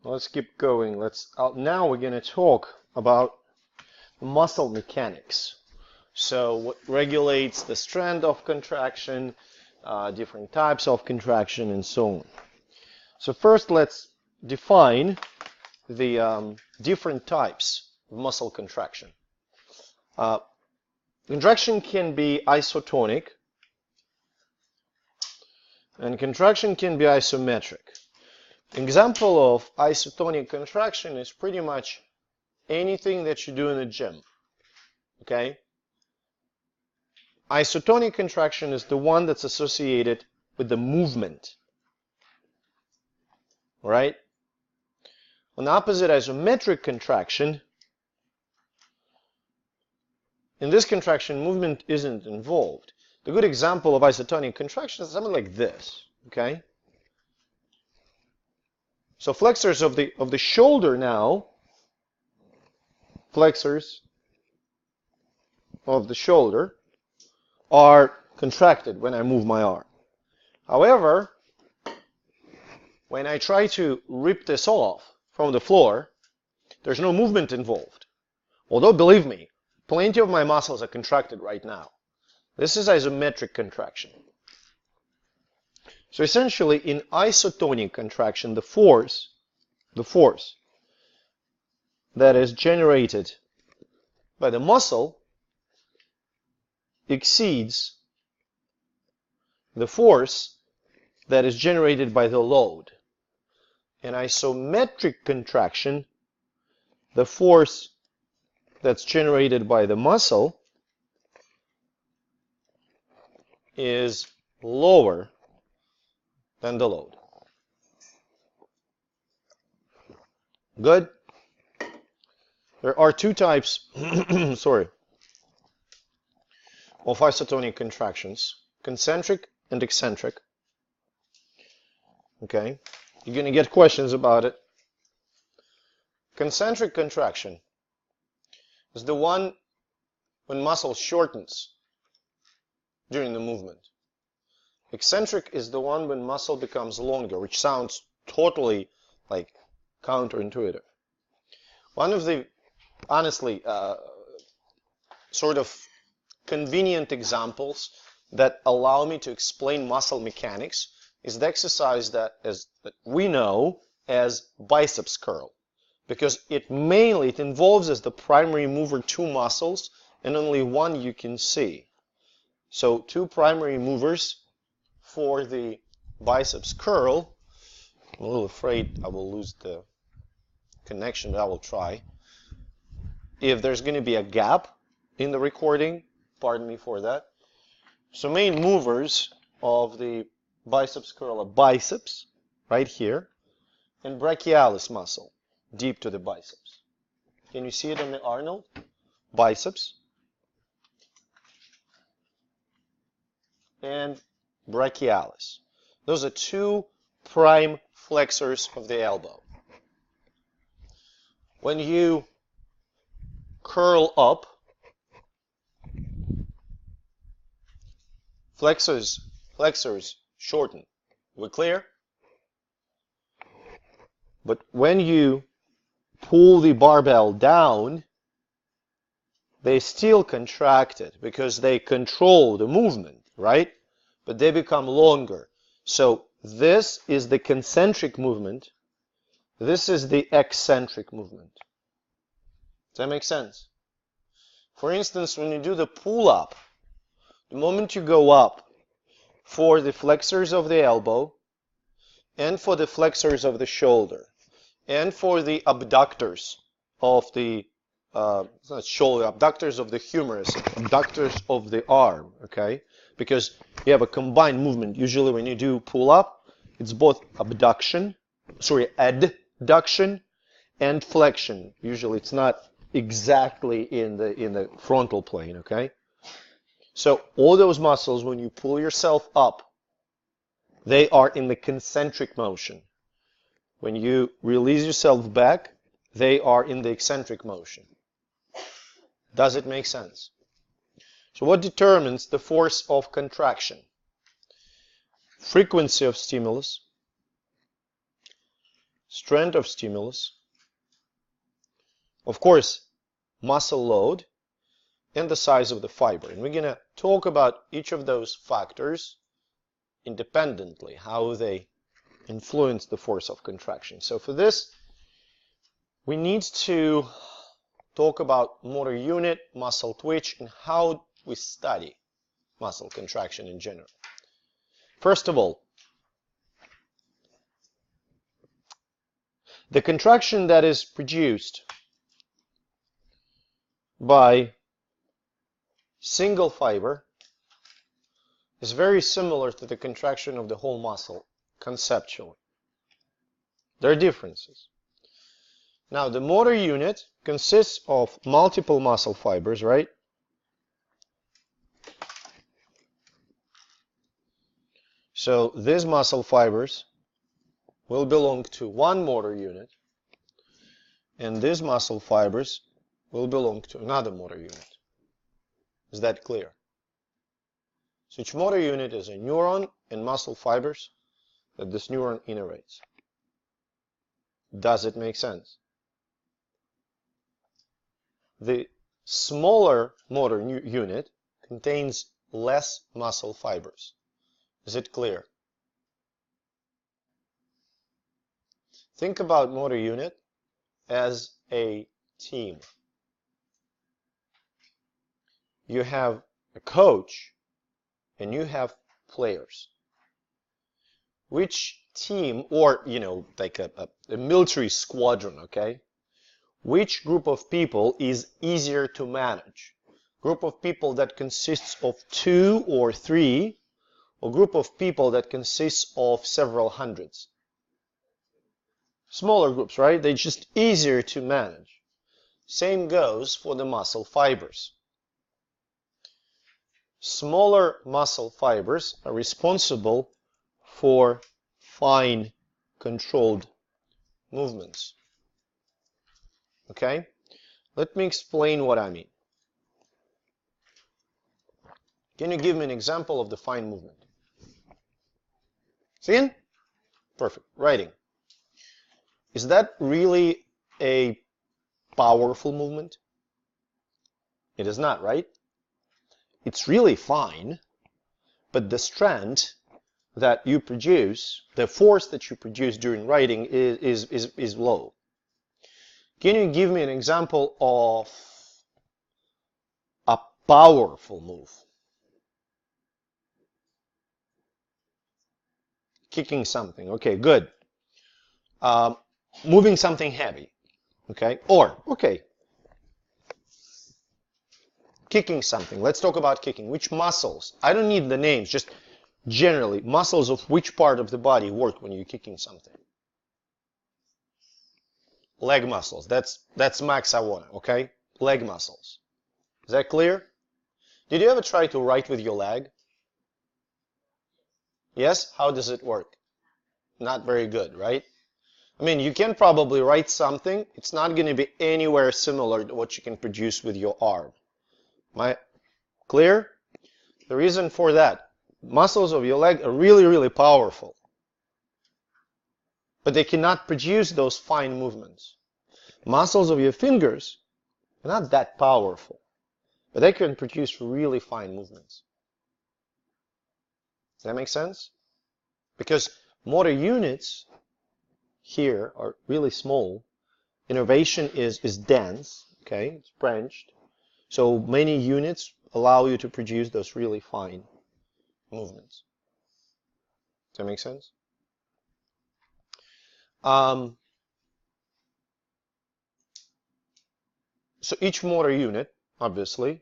Let's keep going. Now we're going to talk about muscle mechanics. So what regulates the strength of contraction, different types of contraction, and so on. So first let's define the different types of muscle contraction. Contraction can be isotonic, and contraction can be isometric. Example of isotonic contraction is pretty much anything that you do in the gym. Okay? Isotonic contraction is the one that's associated with the movement. Right? On the opposite, isometric contraction, in this contraction, movement isn't involved. The good example of isotonic contraction is something like this. Okay? So flexors of the shoulder now, flexors of the shoulder are contracted when I move my arm. However, when I try to rip this off from the floor, there's no movement involved. Although, believe me, plenty of my muscles are contracted right now. This is isometric contraction. So essentially, in isotonic contraction, the force that is generated by the muscle exceeds the force that is generated by the load. In isometric contraction, the force that's generated by the muscle is lower than the load. Good? There are two types sorry, of isotonic contractions, concentric and eccentric. Okay? You're going to get questions about it. Concentric contraction is the one when muscle shortens during the movement. Eccentric is the one when muscle becomes longer, which sounds totally like counterintuitive. One of the, honestly, sort of convenient examples that allow me to explain muscle mechanics is the exercise that we know as biceps curl, because it involves as the primary mover two muscles and only one you can see. So two primary movers for the biceps curl. I'm a little afraid I will lose the connection, but I will try. If there's going to be a gap in the recording, pardon me for that. So main movers of the biceps curl are biceps, right here, and brachialis muscle, deep to the biceps. Can you see it on the Arnold? Biceps and brachialis. Those are two prime flexors of the elbow. When you curl up, flexors shorten. We're clear? But when you pull the barbell down, they still contracted because they control the movement, right? But they become longer. So this is the concentric movement. This is the eccentric movement. Does that make sense? For instance, when you do the pull-up, the moment you go up for the flexors of the elbow and for the flexors of the shoulder and for the abductors of the it's not shoulder, abductors of the humerus, abductors of the arm, okay? Because you have a combined movement. Usually when you do pull-up, it's both adduction and flexion. Usually it's not exactly in the frontal plane, okay? So all those muscles, when you pull yourself up, they are in the concentric motion. When you release yourself back, they are in the eccentric motion. Does it make sense? So what determines the force of contraction? Frequency of stimulus, strength of stimulus, of course, muscle load, and the size of the fiber. And we're going to talk about each of those factors independently, how they influence the force of contraction. So for this, we need to talk about motor unit, muscle twitch, and how we study muscle contraction in general. First of all, the contraction that is produced by single fiber is very similar to the contraction of the whole muscle conceptually. There are differences. Now, the motor unit consists of multiple muscle fibers, right? So these muscle fibers will belong to one motor unit, and these muscle fibers will belong to another motor unit. Is that clear? So each motor unit is a neuron and muscle fibers that this neuron innervates. Does it make sense? The smaller motor unit contains less muscle fibers. Is it clear? Think about motor unit as a team. You have a coach and you have players. Which team, or like a military squadron, okay? Which group of people is easier to manage? Group of people that consists of 2 or 3, or group of people that consists of several hundreds? Smaller groups, right? They're just easier to manage. Same goes for the muscle fibers. Smaller muscle fibers are responsible for fine, controlled movements. Okay? Let me explain what I mean. Can you give me an example of the fine movement? Seen? Perfect. Writing. Is that really a powerful movement? It is not, right? It's really fine, but the strength that you produce, the force that you produce during writing is low. Can you give me an example of a powerful move? Kicking something. Okay, good. Moving something heavy. Okay, kicking something. Let's talk about kicking. Which muscles? I don't need the names, just generally, muscles of which part of the body work when you're kicking something? Leg muscles. That's max I want, okay? Leg muscles. Is that clear? Did you ever try to write with your leg? Yes? How does it work? Not very good, right? I mean, you can probably write something. It's not going to be anywhere similar to what you can produce with your arm. Am I clear? The reason for that, muscles of your leg are really, really powerful. But they cannot produce those fine movements. Muscles of your fingers are not that powerful, but they can produce really fine movements. Does that make sense? Because motor units here are really small. Innervation is dense, okay? It's branched. So many units allow you to produce those really fine movements. Does that make sense? So each motor unit, obviously,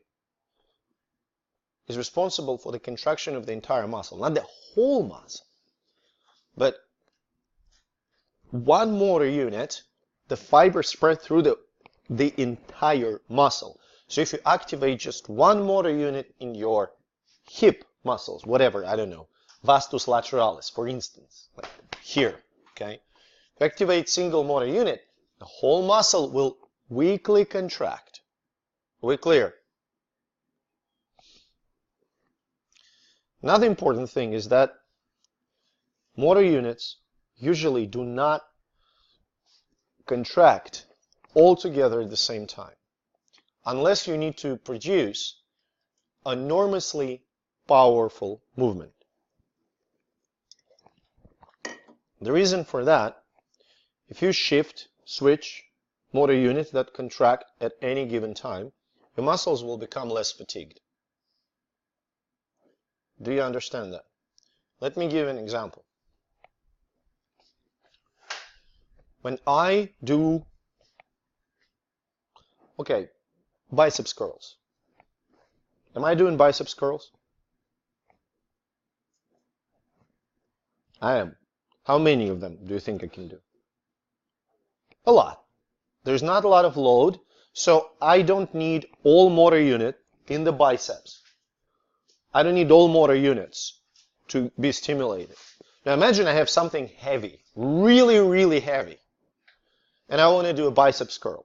is responsible for the contraction of the entire muscle. Not the whole muscle, but one motor unit, the fiber spread through the entire muscle. So if you activate just one motor unit in your hip muscles, whatever, I don't know, vastus lateralis, for instance, like here, okay? If you activate single motor unit, the whole muscle will weakly contract. Are we clear? Another important thing is that motor units usually do not contract all together at the same time, unless you need to produce enormously powerful movement. The reason for that, if you shift, switch motor units that contract at any given time, your muscles will become less fatigued. Do you understand that? Let me give an example. When I do, biceps curls. Am I doing biceps curls? I am. How many of them do you think I can do? A lot. There's not a lot of load, so I don't need all motor unit in the biceps. I don't need all motor units to be stimulated. Now imagine I have something heavy, really, really heavy, and I want to do a biceps curl.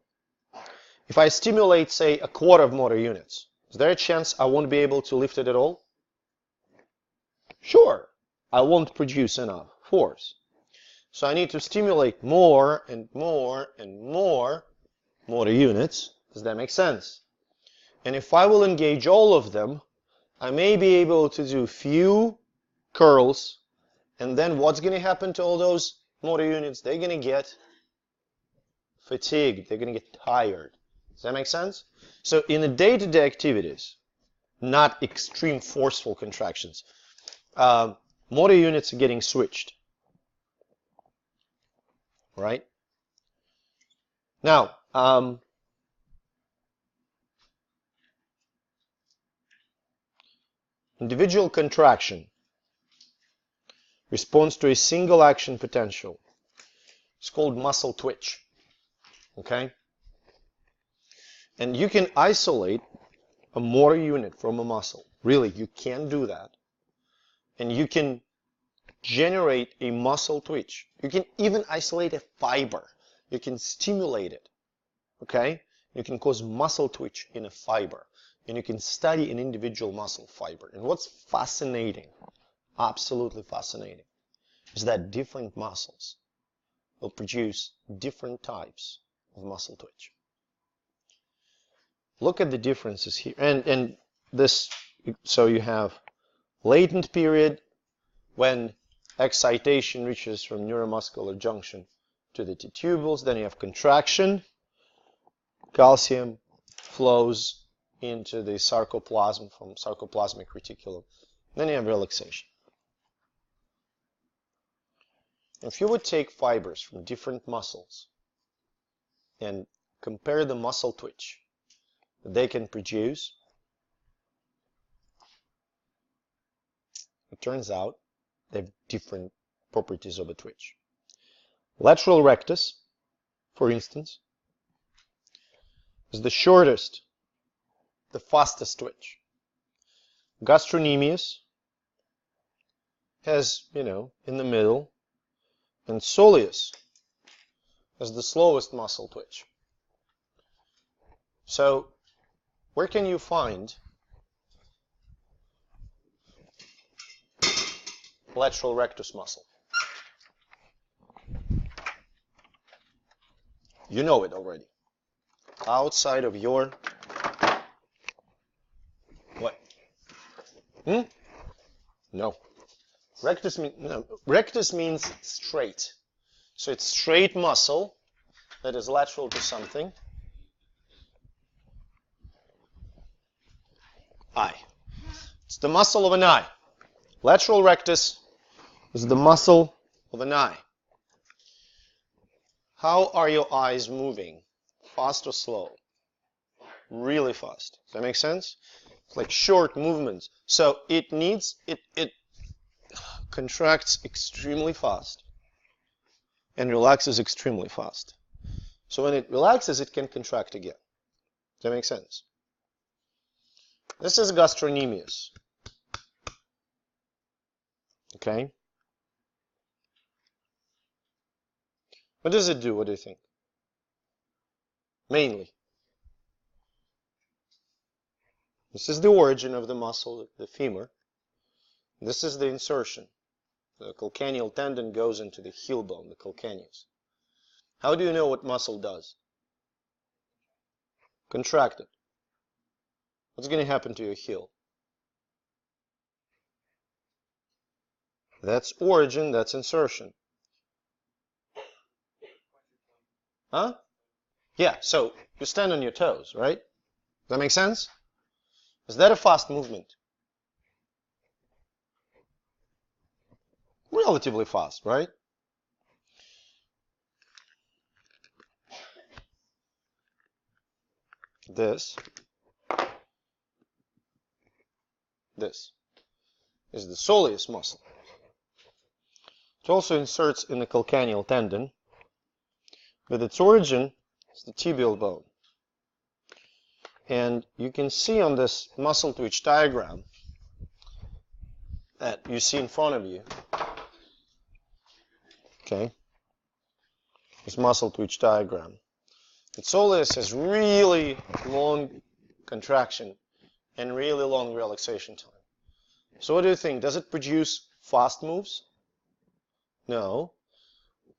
If I stimulate, say, a quarter of motor units, is there a chance I won't be able to lift it at all? Sure, I won't produce enough force. So I need to stimulate more and more and more motor units. Does that make sense? And if I will engage all of them, I may be able to do few curls, and then what's going to happen to all those motor units? They're going to get fatigued. They're going to get tired. Does that make sense? So in the day-to-day activities, not extreme forceful contractions, motor units are getting switched. Right? Now, individual contraction responds to a single action potential. It's called muscle twitch. Okay? And you can isolate a motor unit from a muscle. Really, you can do that. And you can generate a muscle twitch. You can even isolate a fiber. You can stimulate it. Okay? You can cause muscle twitch in a fiber. And you can study an individual muscle fiber. And what's fascinating, absolutely fascinating, is that different muscles will produce different types of muscle twitch. Look at the differences here. And this, so you have latent period when excitation reaches from neuromuscular junction to the T-tubules. Then you have contraction. Calcium flows into the sarcoplasm from sarcoplasmic reticulum. Then you have relaxation. If you would take fibers from different muscles and compare the muscle twitch that they can produce, it turns out they have different properties of a twitch. Lateral rectus, for instance, is the shortest, the fastest twitch. Gastrocnemius has, in the middle, and soleus has the slowest muscle twitch. So, where can you find lateral rectus muscle? You know it already. Outside of your what? No. Rectus means straight. So it's straight muscle that is lateral to something. Eye. It's the muscle of an eye. Lateral rectus is the muscle of an eye. How are your eyes moving? Fast or slow? Really fast. Does that make sense? It's like short movements. So it contracts extremely fast and relaxes extremely fast. So when it relaxes, it can contract again. Does that make sense? This is gastrocnemius. Okay? What does it do? What do you think? Mainly. This is the origin of the muscle, the femur. This is the insertion. The calcaneal tendon goes into the heel bone, the calcaneus. How do you know what muscle does? Contract it. What's going to happen to your heel? That's origin, that's insertion. Huh? Yeah, so you stand on your toes, right? Does that make sense? Is that a fast movement? Relatively fast, right? This is the soleus muscle. It also inserts in the calcaneal tendon, but its origin is the tibial bone. And you can see on this muscle twitch diagram that you see in front of you, okay, this muscle twitch diagram. The soleus has really long contraction and really long relaxation time. So what do you think? Does it produce fast moves? No.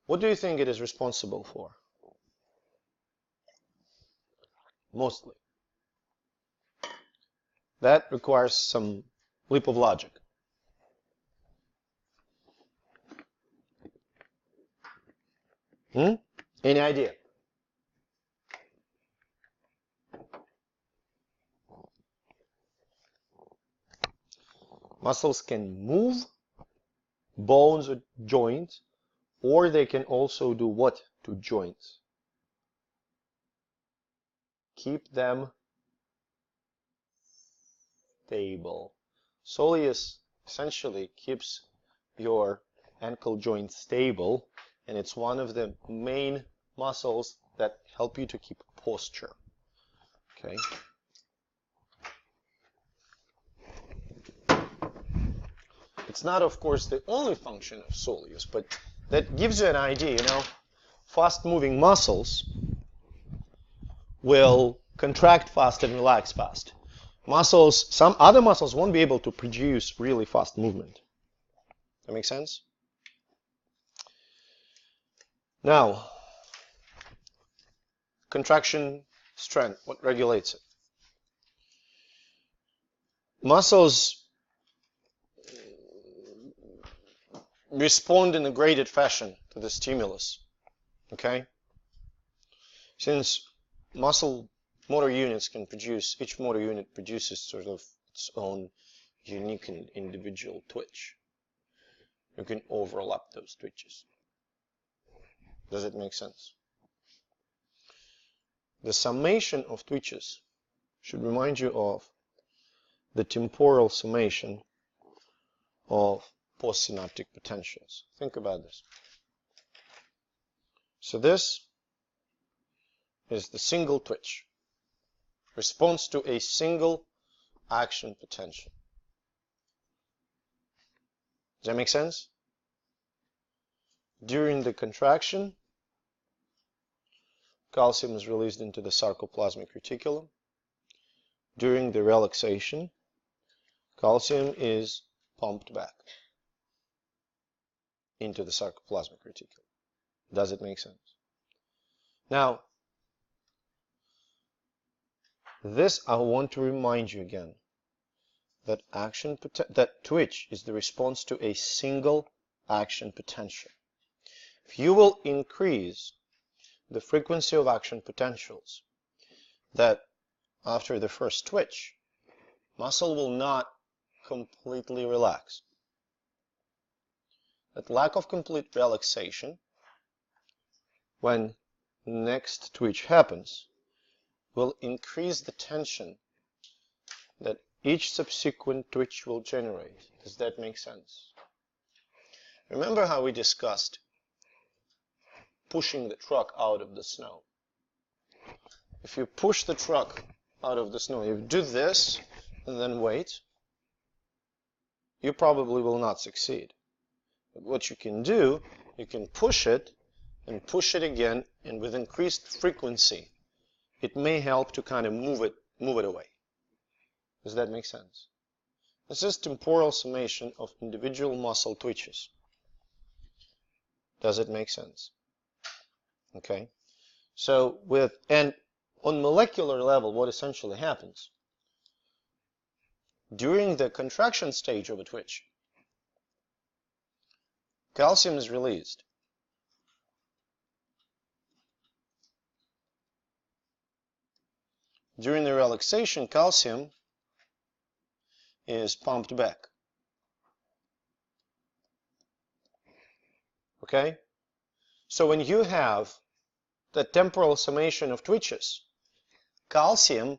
What do you think it is responsible for? Mostly. That requires some leap of logic. Any idea? Muscles can move bones or joints, or they can also do what to joints? Keep them stable. Soleus essentially keeps your ankle joint stable, and it's one of the main muscles that help you to keep posture. Okay. It's not, of course, the only function of soleus, but that gives you an idea, you know. Fast-moving muscles will contract fast and relax fast. Muscles, some other muscles won't be able to produce really fast movement. That makes sense? Now, contraction strength, what regulates it? Muscles respond in a graded fashion to the stimulus, okay? Since muscle motor units can produce, each motor unit produces sort of its own unique and individual twitch. You can overlap those twitches. Does it make sense? The summation of twitches should remind you of the temporal summation of postsynaptic potentials. Think about this. So this is the single twitch, response to a single action potential. Does that make sense? During the contraction, calcium is released into the sarcoplasmic reticulum. During the relaxation, calcium is pumped back into the sarcoplasmic reticulum. Does it make sense? Now, this I want to remind you again, that that twitch is the response to a single action potential. If you will increase the frequency of action potentials, that after the first twitch, muscle will not completely relax. That lack of complete relaxation, when next twitch happens, will increase the tension that each subsequent twitch will generate. Does that make sense? Remember how we discussed pushing the truck out of the snow? If you push the truck out of the snow, you do this and then wait, you probably will not succeed. But what you can do, you can push it and push it again, and with increased frequency, it may help to kind of move it away. Does that make sense? This is temporal summation of individual muscle twitches. Does it make sense? Okay, so and on molecular level, what essentially happens during the contraction stage of a twitch, calcium is released. During the relaxation, calcium is pumped back. Okay? So when you have the temporal summation of twitches, calcium,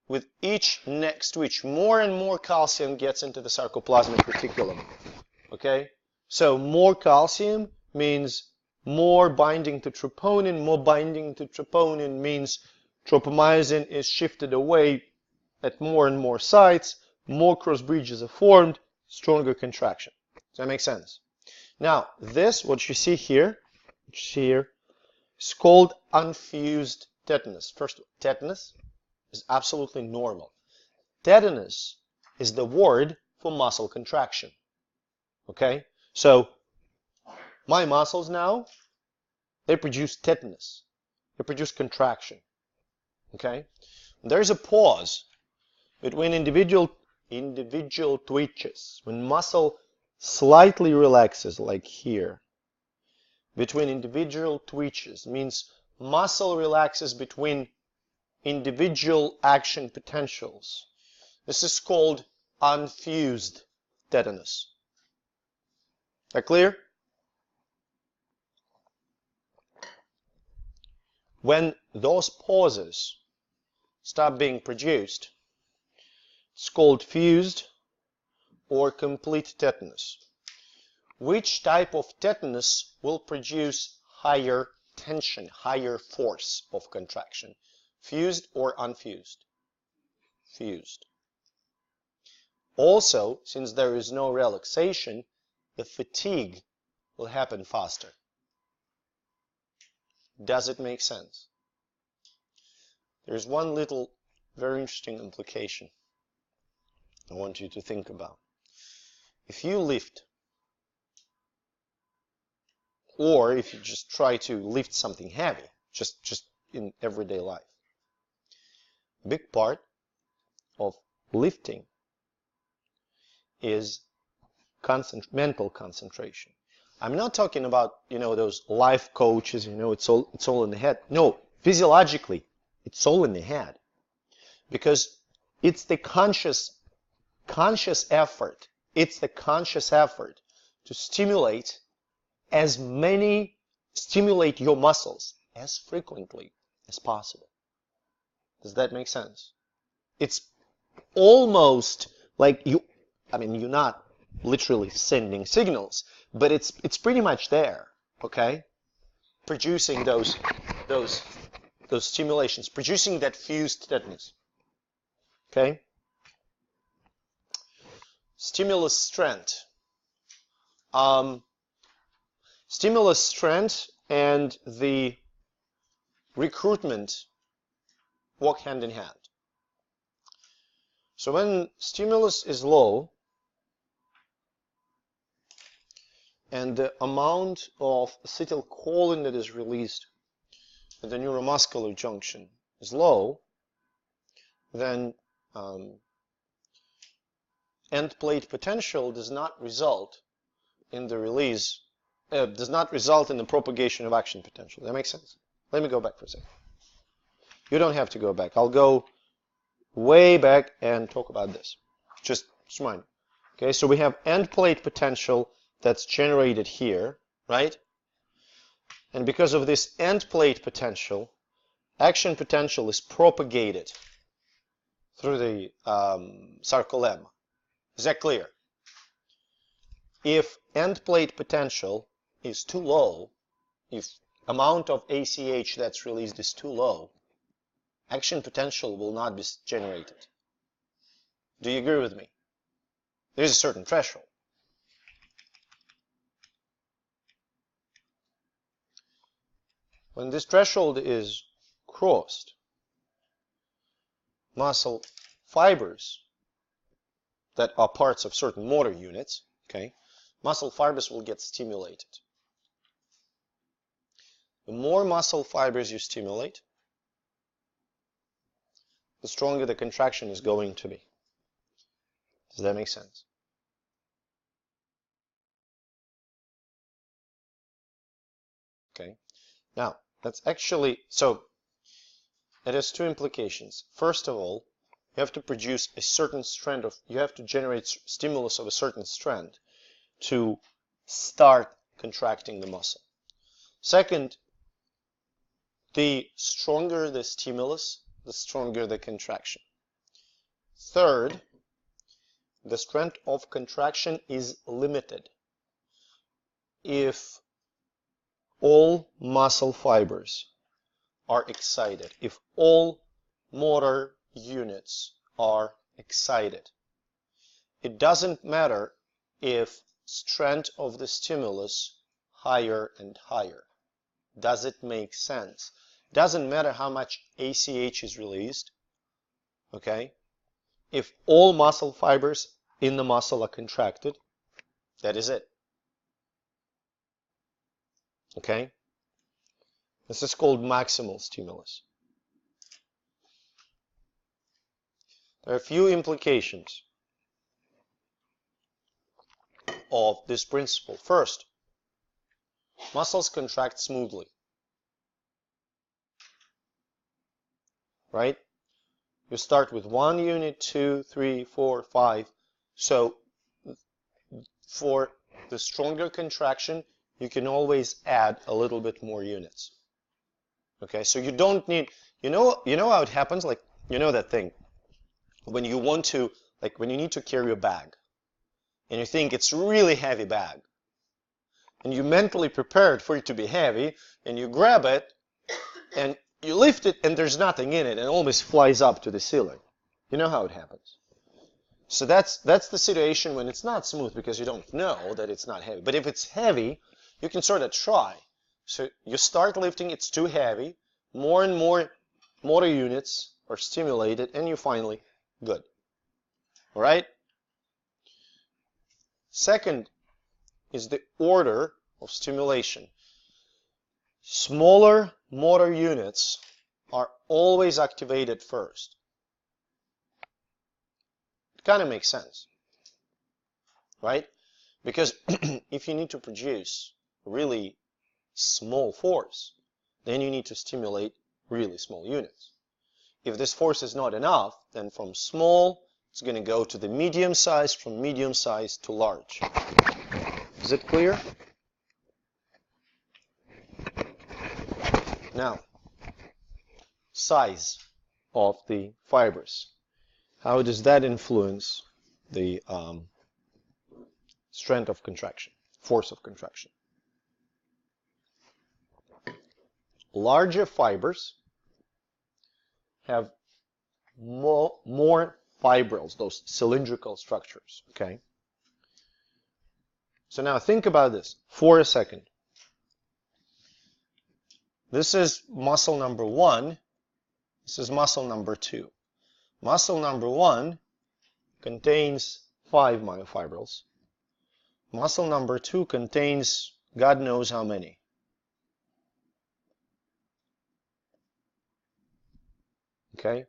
with each next twitch, more and more calcium gets into the sarcoplasmic reticulum. Okay? So more calcium means more binding to troponin. More binding to troponin means tropomyosin is shifted away at more and more sites, more cross bridges are formed, stronger contraction. Does that make sense? Now, this, what you see here, is called unfused tetanus. First, tetanus is absolutely normal. Tetanus is the word for muscle contraction. Okay? So, my muscles now, they produce tetanus. They produce contraction. Okay? There's a pause between individual twitches. When muscle slightly relaxes, like here, between individual twitches, means muscle relaxes between individual action potentials. This is called unfused tetanus. That clear? When those pauses stop being produced, it's called fused or complete tetanus. Which type of tetanus will produce higher tension, higher force of contraction? Fused or unfused? Fused. Also, since there is no relaxation, the fatigue will happen faster. Does it make sense? There's one little very interesting implication I want you to think about. If you lift, or if you just try to lift something heavy, just in everyday life, a big part of lifting is mental concentration. I'm not talking about, those life coaches, it's all in the head. No, physiologically, it's all in the head. Because it's the conscious effort. It's the conscious effort to stimulate your muscles as frequently as possible. Does that make sense? It's almost like you're not literally sending signals, but it's pretty much there, okay? Producing those stimulations, producing that fused tetanus. Okay? Stimulus strength. Stimulus strength and the recruitment walk hand in hand. So when stimulus is low and the amount of acetylcholine that is released at the neuromuscular junction is low, then end plate potential does not result in the release, does not result in the propagation of action potential. Does that make sense? Let me go back for a second. You don't have to go back. I'll go way back and talk about this. Just remind me. Okay, so we have end plate potential that's generated here, right? And because of this end plate potential, action potential is propagated through the sarcolemma. Is that clear? If end plate potential is too low, if amount of ACH that's released is too low, action potential will not be generated. Do you agree with me? There's a certain threshold. When this threshold is crossed, muscle fibers that are parts of certain motor units, okay, muscle fibers will get stimulated. The more muscle fibers you stimulate, the stronger the contraction is going to be. Does that make sense? Okay. Now, that's actually, so it has two implications. First of all, you have to produce a certain strand of, you have to generate stimulus of a certain strand to start contracting the muscle. Second, the stronger the stimulus, the stronger the contraction. Third, the strength of contraction is limited if all muscle fibers are excited, if all motor units are excited. It doesn't matter if strength of the stimulus higher and higher. Does it make sense? Doesn't matter how much ACH is released, okay? If all muscle fibers in the muscle are contracted, that is it. Okay? This is called maximal stimulus. There are a few implications of this principle. First, muscles contract smoothly. Right? You start with 1 unit, 2, 3, 4, 5. So for the stronger contraction, you can always add a little bit more units. Okay, so you don't need, you know how it happens? Like, you know that thing, when you want to, like when you need to carry a bag, and you think it's a really heavy bag, and you mentally prepared for it to be heavy, and you grab it, and you lift it, and there's nothing in it, and it almost flies up to the ceiling. You know how it happens. So that's the situation when it's not smooth, because you don't know that it's not heavy. But if it's heavy, you can sort of try. So you start lifting, it's too heavy, more and more motor units are stimulated, and you finally, good. All right? Second is the order of stimulation. Smaller motor units are always activated first. It kind of makes sense, right? Because if you need to produce really small force, then you need to stimulate really small units. If this force is not enough, then from small, it's going to go to the medium size, from medium size to large. Is it clear? Now, size of the fibers. How does that influence the strength of contraction, force of contraction? Larger fibers have more fibrils, those cylindrical structures, okay? So now think about this for a second. This is muscle number 1. This is muscle number 2. Muscle number 1 contains 5 myofibrils. Muscle number 2 contains God knows how many. Okay?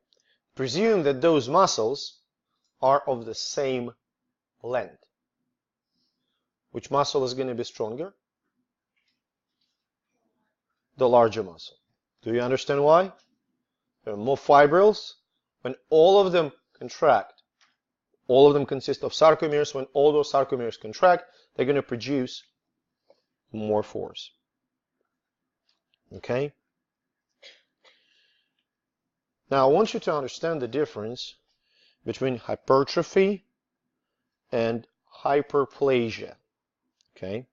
Presume that those muscles are of the same length. Which muscle is going to be stronger? The larger muscle. Do you understand why? There are more fibrils. When all of them contract, all of them consist of sarcomeres. When all those sarcomeres contract, they're going to produce more force. Okay? Now I want you to understand the difference between hypertrophy and hyperplasia. Okay?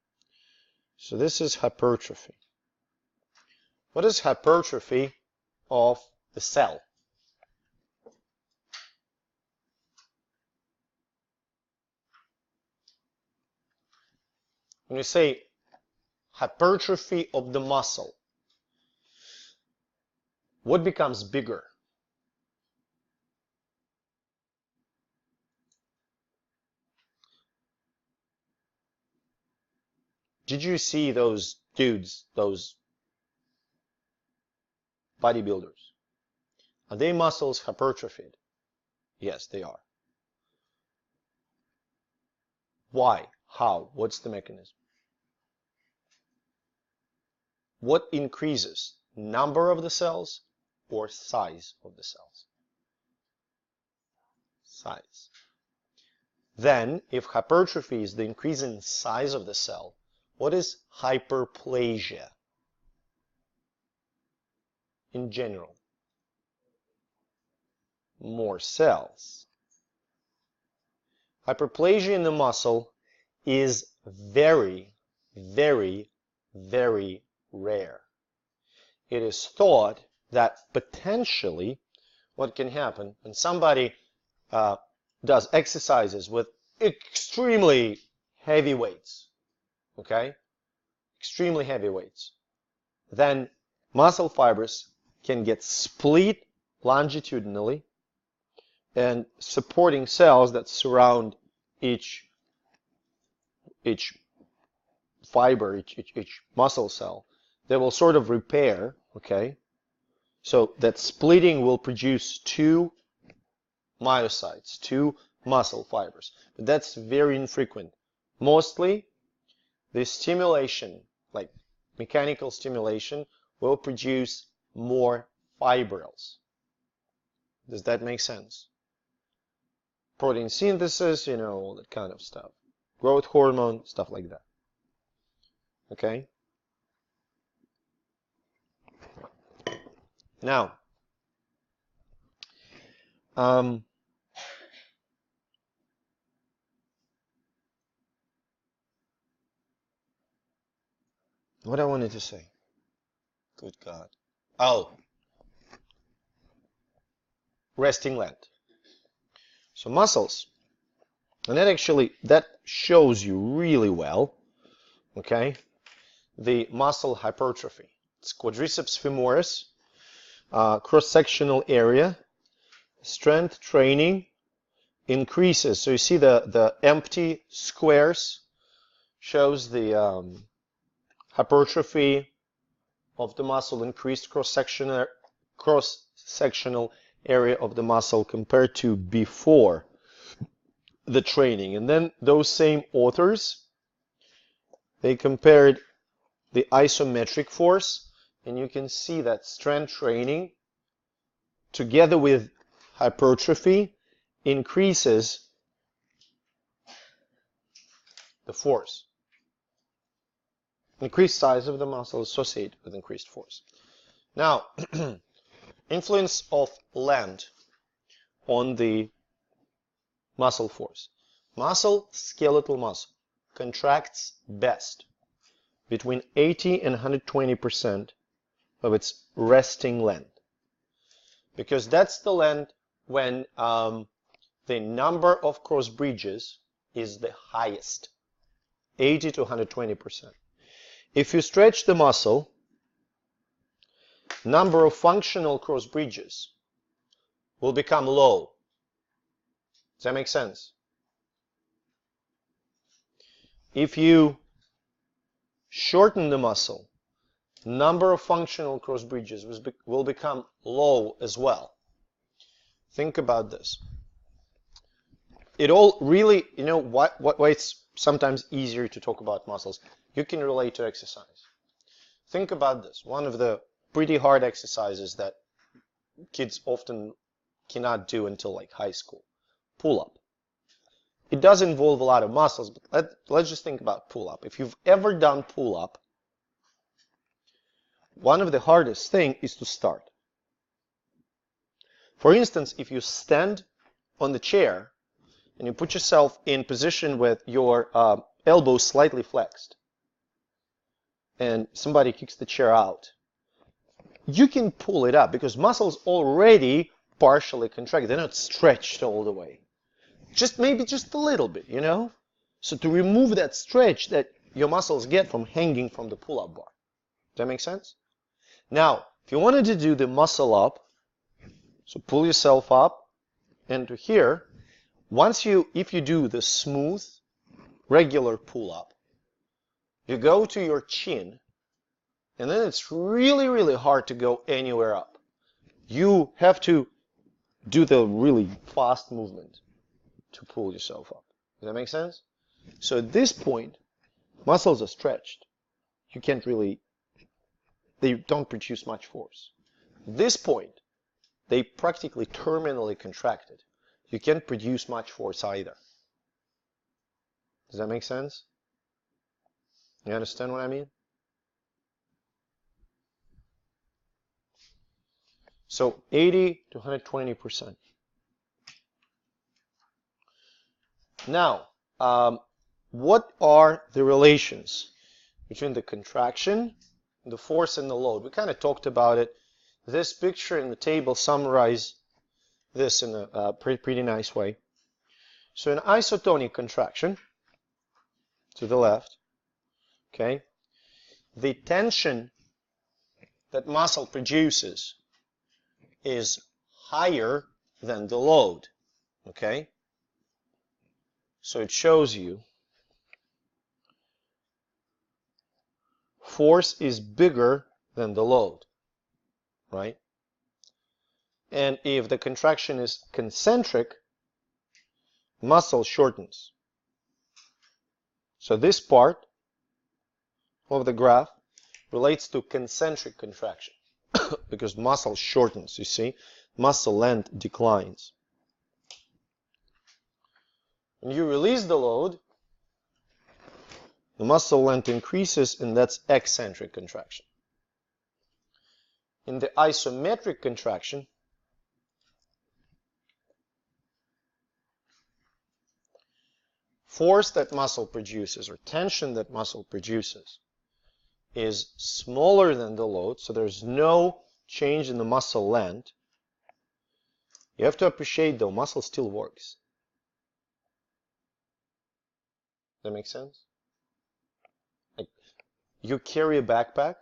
So this is hypertrophy. What is hypertrophy of the cell? When you say hypertrophy of the muscle, what becomes bigger? Did you see those dudes, those bodybuilders. Are their muscles hypertrophied? Yes, they are. Why? How? What's the mechanism? What increases? Number of the cells or size of the cells? Size. Then, if hypertrophy is the increase in size of the cell, what is hyperplasia in general? More cells. Hyperplasia in the muscle is very, very, very rare. It is thought that potentially what can happen when somebody does exercises with extremely heavy weights, okay? Extremely heavy weights. Then muscle fibers can get split longitudinally, and supporting cells that surround each fiber, each muscle cell, they will sort of repair, okay? So that splitting will produce two myocytes, two muscle fibers. But that's very infrequent. Mostly, the stimulation, like mechanical stimulation, will produce more fibrils. Does that make sense? Protein synthesis, you know, all that kind of stuff. Growth hormone, stuff like that. Okay? Now, what I wanted to say. Good God. Oh. Resting land. So muscles. And that shows you really well, okay, the muscle hypertrophy. It's quadriceps femoris, cross-sectional area, strength training increases. So you see the empty squares shows the hypertrophy of the muscle, increased cross-sectional area of the muscle compared to before the training. And then those same authors, they compared the isometric force, and you can see that strength training together with hypertrophy increases the force. Increased size of the muscle associated with increased force. Now, influence of land on the muscle force. Skeletal muscle, contracts best between 80 and 120% of its resting length. Because that's the length when the number of cross bridges is the highest, 80 to 120%. If you stretch the muscle, number of functional cross bridges will become low. Does that make sense? If you shorten the muscle, number of functional cross bridges will become low as well. Think about this. It all really, you know, why it's sometimes easier to talk about muscles. You can relate to exercise. Think about this. One of the pretty hard exercises that kids often cannot do until like high school. Pull-up. It does involve a lot of muscles, but let's just think about pull-up. If you've ever done pull-up, one of the hardest things is to start. For instance, if you stand on the chair and you put yourself in position with your elbows slightly flexed, and somebody kicks the chair out, you can pull it up because muscles already partially contract. They're not stretched all the way. Maybe just a little bit, you know? So to remove that stretch that your muscles get from hanging from the pull-up bar. Does that make sense? Now, if you wanted to do the muscle up, so pull yourself up into here. If you do the smooth, regular pull-up, you go to your chin, and then it's really, really hard to go anywhere up. You have to do the really fast movement to pull yourself up. Does that make sense? So at this point, muscles are stretched. You can't really, they don't produce much force. At this point, they practically terminally contracted. You can't produce much force either. Does that make sense? You understand what I mean? So 80 to 120%. Now, what are the relations between the contraction, the force, and the load? We kind of talked about it. This picture and the table summarize this in a pretty nice way. So in isotonic contraction, to the left, okay, the tension that muscle produces is higher than the load, okay? So it shows you force is bigger than the load, right? And if the contraction is concentric, muscle shortens. So this part of the graph relates to concentric contraction because muscle shortens, you see? Muscle length declines. When you release the load, the muscle length increases, and that's eccentric contraction. In the isometric contraction, force that muscle produces, or tension that muscle produces, is smaller than the load, so there's no change in the muscle length. You have to appreciate, though, muscle still works. Does that make sense? Like, you carry a backpack,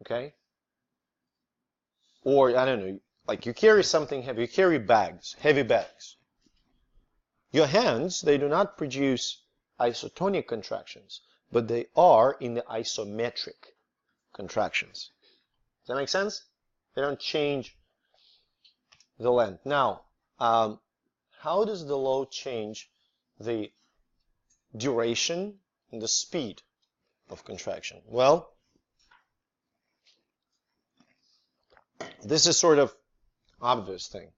okay? Or, I don't know, like you carry something heavy, you carry bags, heavy bags. Your hands, they do not produce isotonic contractions, but they are in the isometric contractions. Does that make sense? They don't change the length. Now, how does the load change the duration and the speed of contraction? Well, this is sort of obvious thing.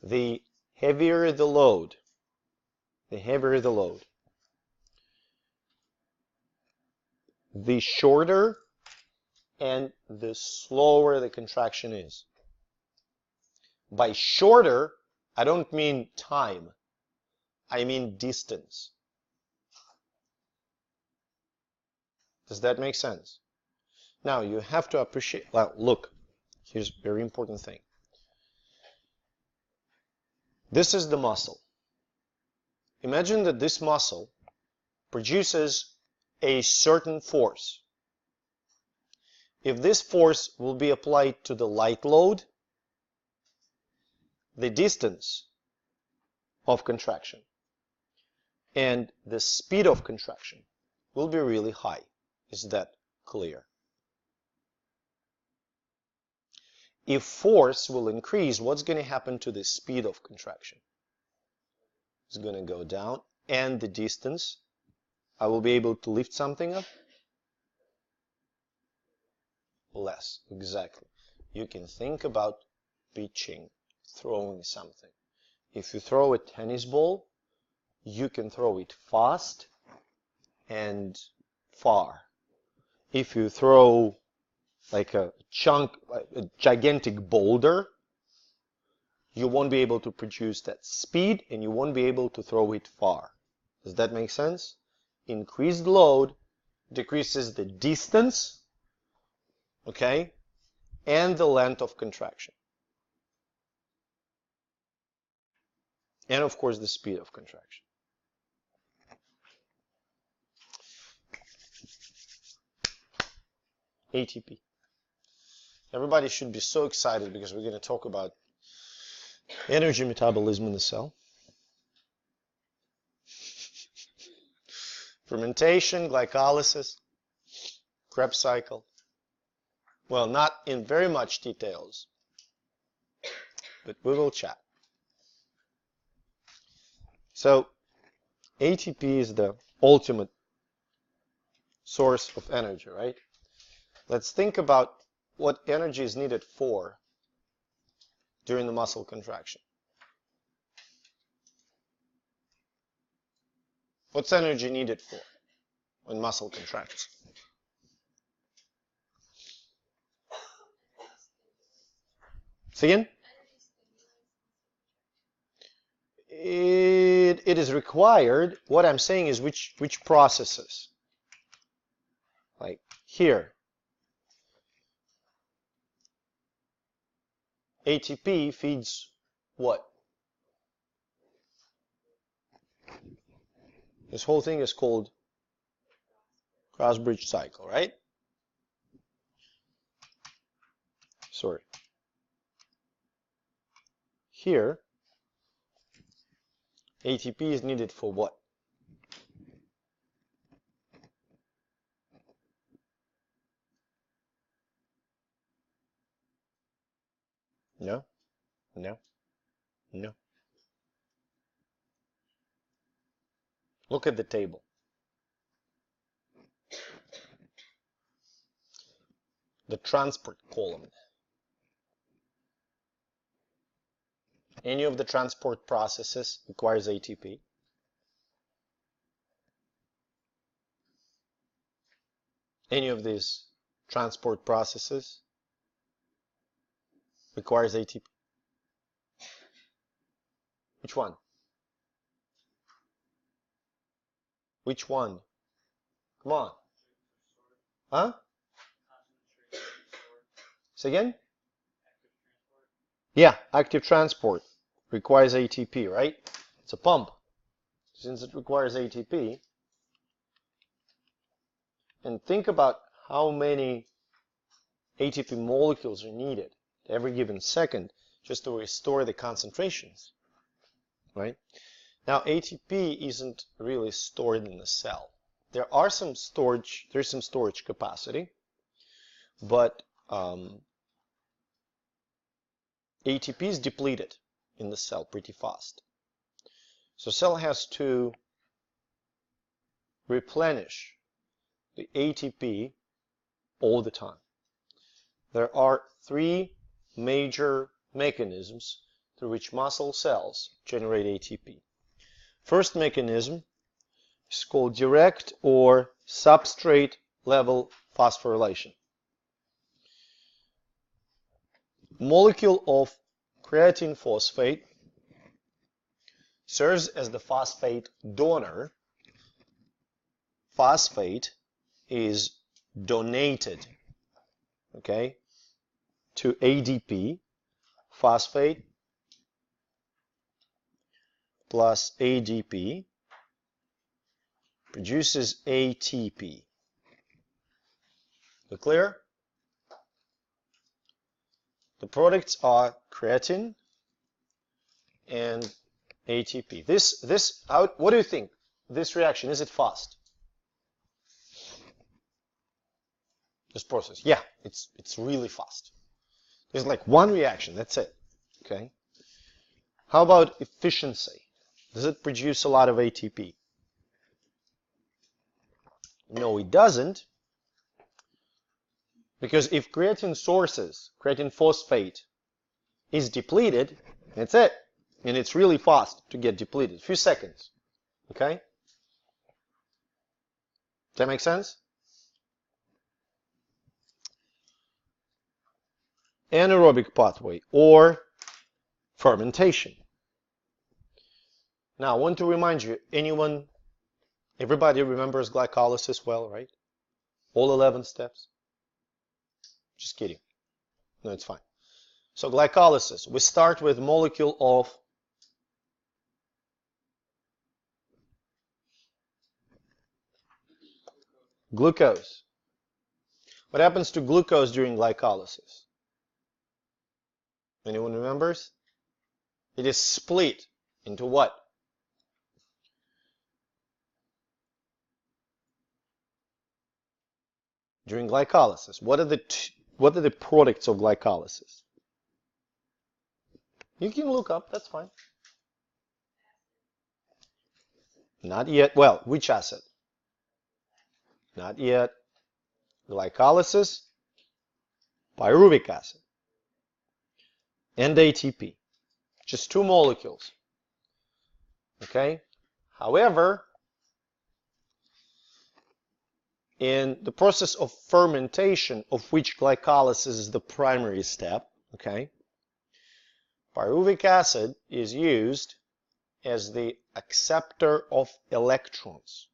The heavier the load, the shorter and the slower the contraction is. By shorter, I don't mean time. I mean distance. Does that make sense? Now, you have to appreciate, well, look, here's a very important thing. This is the muscle. Imagine that this muscle produces a certain force. If this force will be applied to the light load, the distance of contraction and the speed of contraction will be really high. Is that clear? If force will increase, what's going to happen to the speed of contraction? It's going to go down, and the distance, I will be able to lift something up? Less, exactly. You can think about pitching, throwing something. If you throw a tennis ball, you can throw it fast and far. If you throw like a chunk, a gigantic boulder, you won't be able to produce that speed and you won't be able to throw it far. Does that make sense? Increased load decreases the distance, okay, and the length of contraction. And of course the speed of contraction. ATP. Everybody should be so excited because we're going to talk about energy metabolism in the cell. Fermentation, glycolysis, Krebs cycle. Well, not in very much details, but we will chat. So ATP is the ultimate source of energy, right? Let's think about what energy is needed for during the muscle contraction. What's energy needed for when muscle contracts? Say again? It is required. What I'm saying is which processes. Like here, ATP feeds what? This whole thing is called cross-bridge cycle, right? Sorry. Here, ATP is needed for what? No, no, no. Look at the table. The transport column. Any of the transport processes requires ATP. Any of these transport processes requires ATP. Which one? Which one? Come on. Huh? Say again? Yeah, active transport requires ATP, right? It's a pump. Since it requires ATP, and think about how many ATP molecules are needed every given second just to restore the concentrations, right? Now, ATP isn't really stored in the cell. There's some storage capacity, but ATP is depleted in the cell pretty fast. So cell has to replenish the ATP all the time. There are three major mechanisms through which muscle cells generate ATP. First mechanism is called direct or substrate level phosphorylation. Molecule of creatine phosphate serves as the phosphate donor. Phosphate is donated, okay, to ADP. Phosphate plus ADP produces ATP. You clear? The products are creatine and ATP. What do you think? This reaction, is it fast? This process, yeah, it's really fast. There's like one reaction, that's it. Okay. How about efficiency? Does it produce a lot of ATP? No, it doesn't. Because if creatine phosphate is depleted, that's it. And it's really fast to get depleted. A few seconds. Okay? Does that make sense? Anaerobic pathway or fermentation. Now, I want to remind you, everybody remembers glycolysis well, right? All 11 steps? Just kidding. No, it's fine. So glycolysis, we start with molecule of glucose. What happens to glucose during glycolysis? Anyone remembers? It is split into what? During glycolysis. What are the what are the products of glycolysis? You can look up, that's fine. Not yet. Well, which acid? Not yet. Glycolysis, pyruvic acid, and ATP. Just two molecules. Okay? However, in the process of fermentation, of which glycolysis is the primary step, okay, pyruvic acid is used as the acceptor of electrons.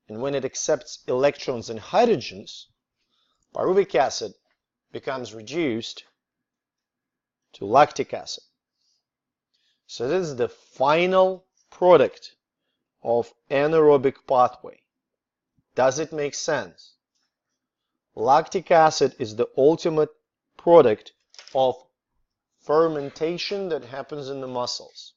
And when it accepts electrons and hydrogens, pyruvic acid becomes reduced to lactic acid. So this is the final product of anaerobic pathway. Does it make sense? Lactic acid is the ultimate product of fermentation that happens in the muscles.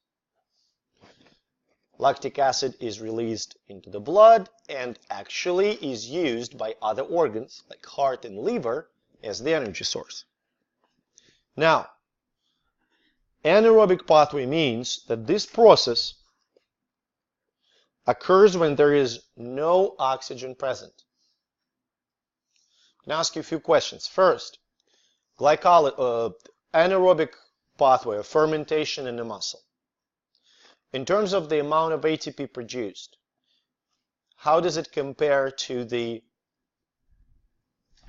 Lactic acid is released into the blood and actually is used by other organs like heart and liver as the energy source. Now, anaerobic pathway means that this process occurs when there is no oxygen present. I can ask you a few questions. First, anaerobic pathway of fermentation in the muscle. In terms of the amount of ATP produced, how does it compare to the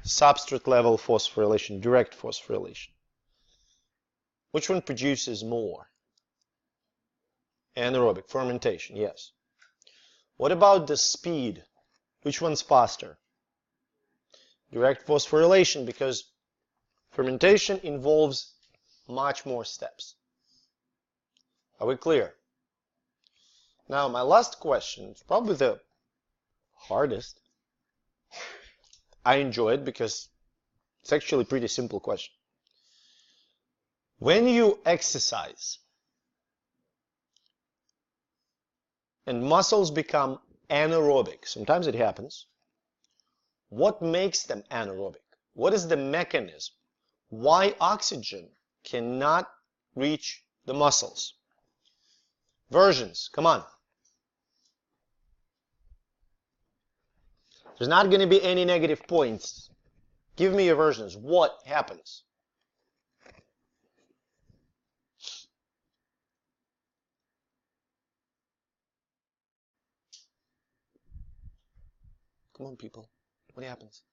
substrate level phosphorylation, direct phosphorylation? Which one produces more? Anaerobic, fermentation, yes. What about the speed? Which one's faster? Direct phosphorylation, because fermentation involves much more steps. Are we clear? Now, my last question is probably the hardest. I enjoy it because it's actually a pretty simple question. When you exercise and muscles become anaerobic, sometimes it happens, what makes them anaerobic? What is the mechanism? Why oxygen cannot reach the muscles? Versions, come on. There's not going to be any negative points. Give me your versions. What happens? Come on, people. What happens?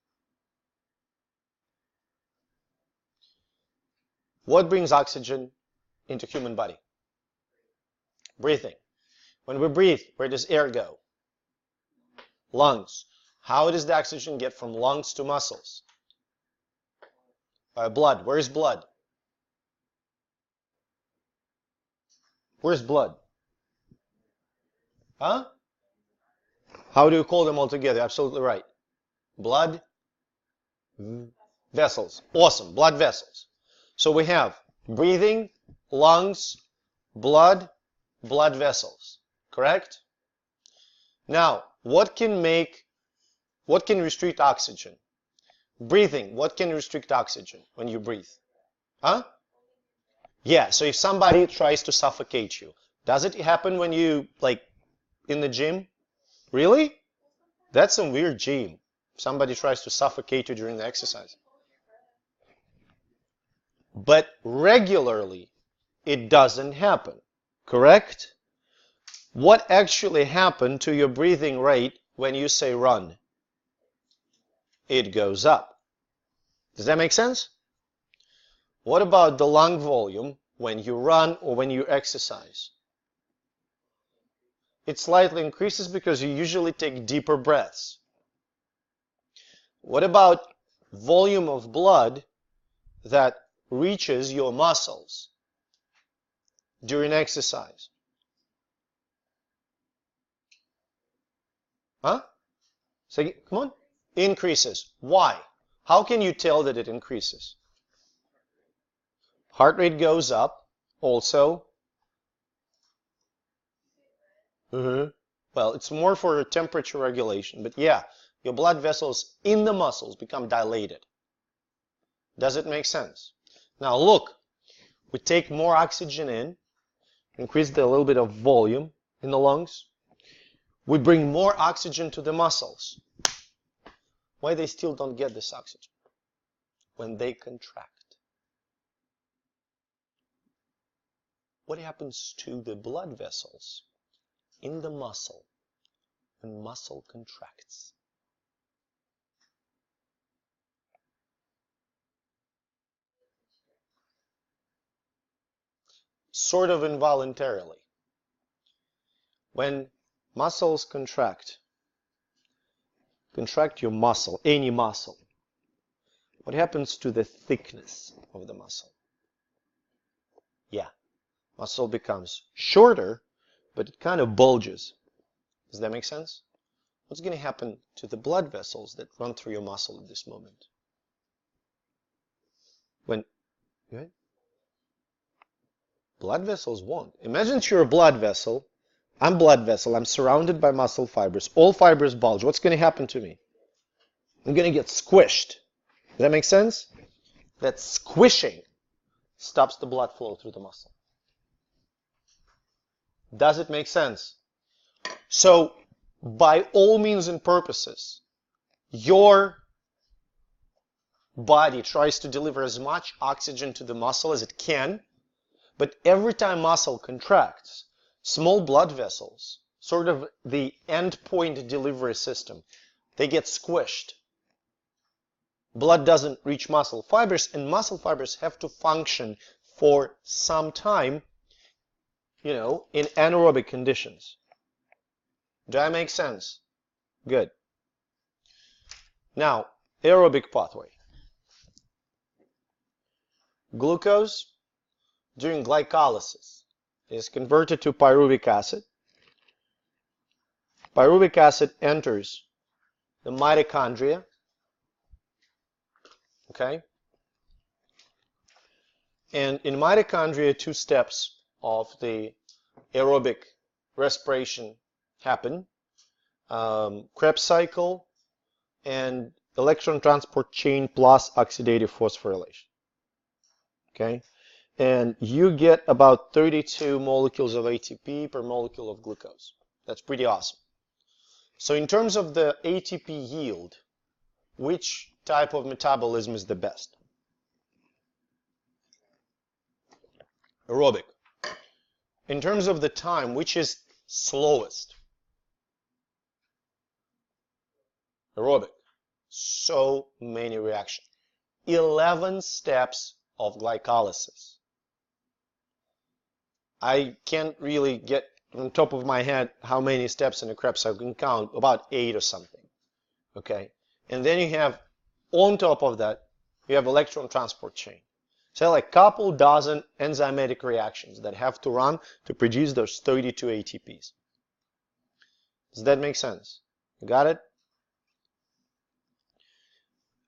What brings oxygen into human body? Breathing. When we breathe, where does air go? Lungs. How does the oxygen get from lungs to muscles? Blood. Where is blood? Where's blood? Huh? How do you call them all together? Absolutely right. Blood vessels. Awesome. Blood vessels. So we have breathing, lungs, blood, blood vessels. Correct? Now, what can restrict oxygen? Breathing. What can restrict oxygen when you breathe? Huh? Yeah, so if somebody tries to suffocate you, does it happen when you, like, in the gym? Really? That's some weird gym. Somebody tries to suffocate you during the exercise. But regularly, it doesn't happen. Correct? What actually happened to your breathing rate when you say run? It goes up. Does that make sense? What about the lung volume when you run or when you exercise? It slightly increases because you usually take deeper breaths. What about volume of blood that reaches your muscles during exercise? Huh? Say, come on. Increases. Why? How can you tell that it increases? Heart rate goes up also. Well, it's more for temperature regulation, but yeah, your blood vessels in the muscles become dilated. Does it make sense? Now look, we take more oxygen in, increase a little bit of volume in the lungs. We bring more oxygen to the muscles. Why they still don't get this oxygen? When they contract. What happens to the blood vessels in the muscle when muscle contracts? Sort of involuntarily. When muscles contract your muscle, any muscle, what happens to the thickness of the muscle? Yeah, muscle becomes shorter, but it kind of bulges. Does that make sense? What's going to happen to the blood vessels that run through your muscle at this moment? When, right? Blood vessels won't. Imagine you're a blood vessel. I'm blood vessel. I'm surrounded by muscle fibers. All fibers bulge. What's going to happen to me? I'm going to get squished. Does that make sense? That squishing stops the blood flow through the muscle. Does it make sense? So, by all means and purposes, your body tries to deliver as much oxygen to the muscle as it can, but every time muscle contracts, small blood vessels, sort of the endpoint delivery system, they get squished. Blood doesn't reach muscle fibers, and muscle fibers have to function for some time, in anaerobic conditions. Does that make sense? Good. Now, aerobic pathway. Glucose, during glycolysis, is converted to pyruvic acid. Pyruvic acid enters the mitochondria. Okay? And in mitochondria, 2 steps of the aerobic respiration happen. Krebs cycle and electron transport chain plus oxidative phosphorylation. Okay? And you get about 32 molecules of ATP per molecule of glucose. That's pretty awesome. So in terms of the ATP yield, which type of metabolism is the best? Aerobic. In terms of the time, which is slowest? Aerobic. So many reactions. 11 steps of glycolysis. I can't really get on top of my head how many steps in a Krebs cycle. I can count about 8 or something. Okay? And then you have, on top of that, you have electron transport chain. So like a couple dozen enzymatic reactions that have to run to produce those 32 ATPs. Does that make sense? You got it?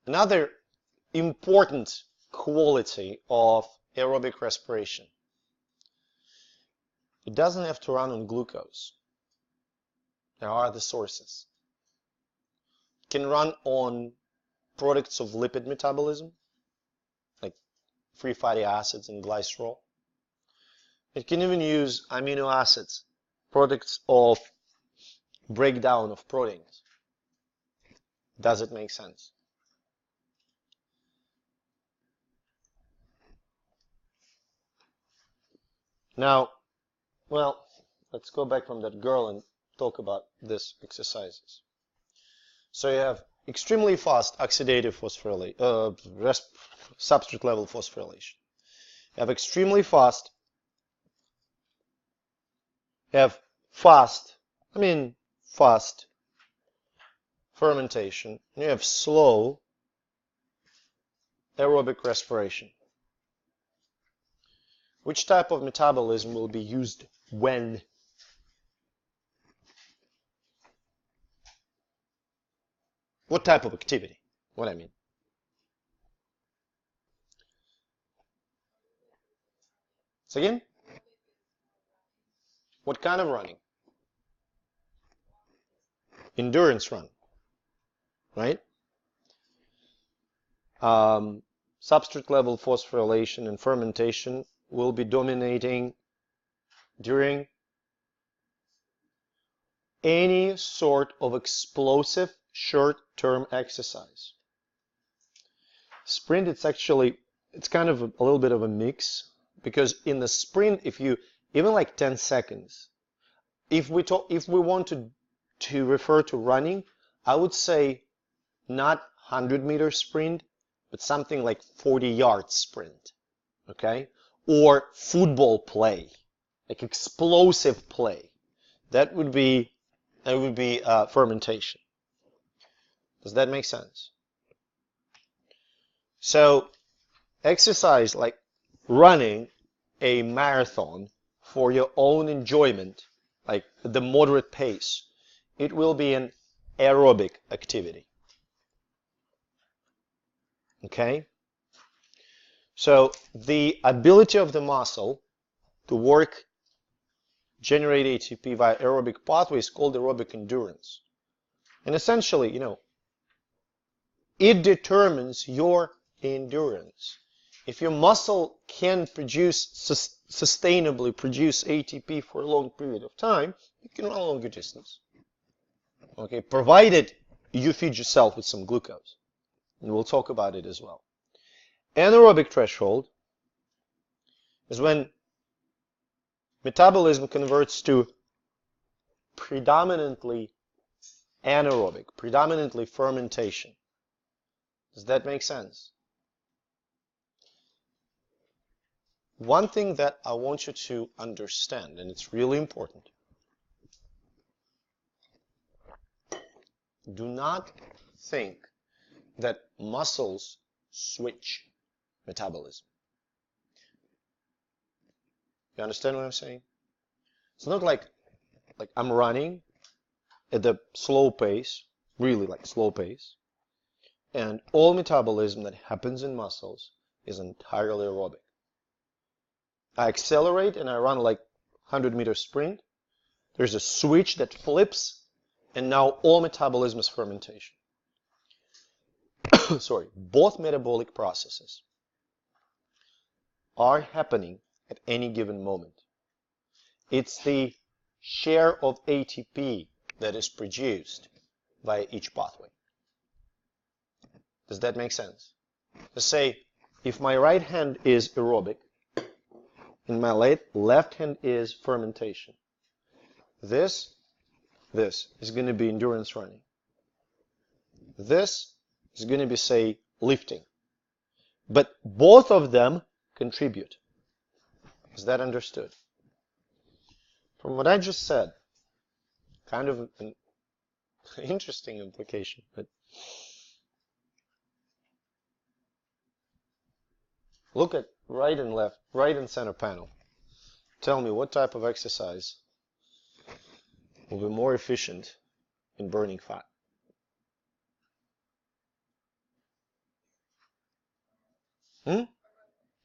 Another important quality of aerobic respiration. It doesn't have to run on glucose. There are other sources. It can run on products of lipid metabolism, like free fatty acids and glycerol. It can even use amino acids, products of breakdown of proteins. Does it make sense? Now, well, let's go back from that girl and talk about these exercises. So you have extremely fast oxidative phosphorylation, substrate level phosphorylation. You have extremely fast, fast fermentation. And you have slow aerobic respiration. Which type of metabolism will be used when? What type of activity? What I mean. So again? What kind of running? Endurance run. Right? substrate level phosphorylation and fermentation will be dominating during any sort of explosive short-term exercise. Sprint, it's kind of a little bit of a mix, because in the sprint, if you, even like 10 seconds, if we want to refer to running, I would say not 100-meter sprint, but something like 40-yard sprint, okay? Or football play, like explosive play. That would be fermentation. Does that make sense? So exercise like running a marathon for your own enjoyment, like the moderate pace, it will be an aerobic activity. Okay? So the ability of the muscle to work, generate ATP via aerobic pathway is called aerobic endurance. And essentially, it determines your endurance. If your muscle can sustainably produce ATP for a long period of time, you can run a longer distance. Okay, provided you feed yourself with some glucose. And we'll talk about it as well. Anaerobic threshold is when metabolism converts to predominantly anaerobic, predominantly fermentation. Does that make sense? One thing that I want you to understand, and it's really important, do not think that muscles switch metabolism. You understand what I'm saying? It's not like I'm running at the slow pace, really like slow pace, and all metabolism that happens in muscles is entirely aerobic. I accelerate and I run like 100-meter sprint. There's a switch that flips, and now all metabolism is fermentation. Sorry, both metabolic processes are happening at any given moment. It's the share of ATP that is produced by each pathway. Does that make sense? Let's say if my right hand is aerobic and my left hand is fermentation, this is going to be endurance running. This is going to be, say, lifting. But both of them contribute. Is that understood? From what I just said, kind of an interesting implication, but look at right and left, right and center panel. Tell me what type of exercise will be more efficient in burning fat.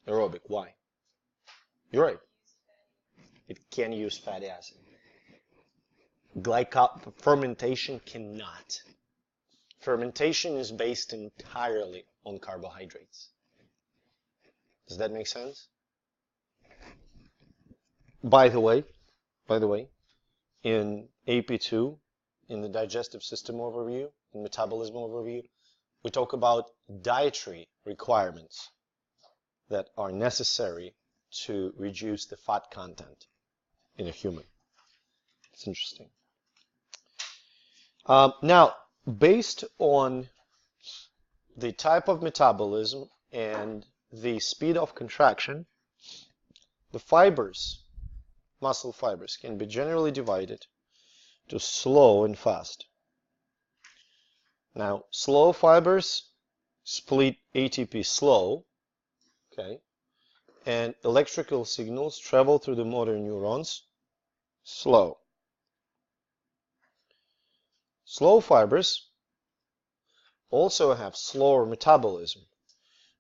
Aerobic. Why? You're right. It can use fatty acid. Fermentation cannot. Fermentation is based entirely on carbohydrates. Does that make sense? By the way, in AP2, in the digestive system overview, in metabolism overview, we talk about dietary requirements that are necessary to reduce the fat content in a human. It's interesting. Now, based on the type of metabolism and the speed of contraction, the fibers, muscle fibers, can be generally divided to slow and fast. Now, slow fibers split ATP slow, okay, and electrical signals travel through the motor neurons slow. Slow fibers also have slower metabolism,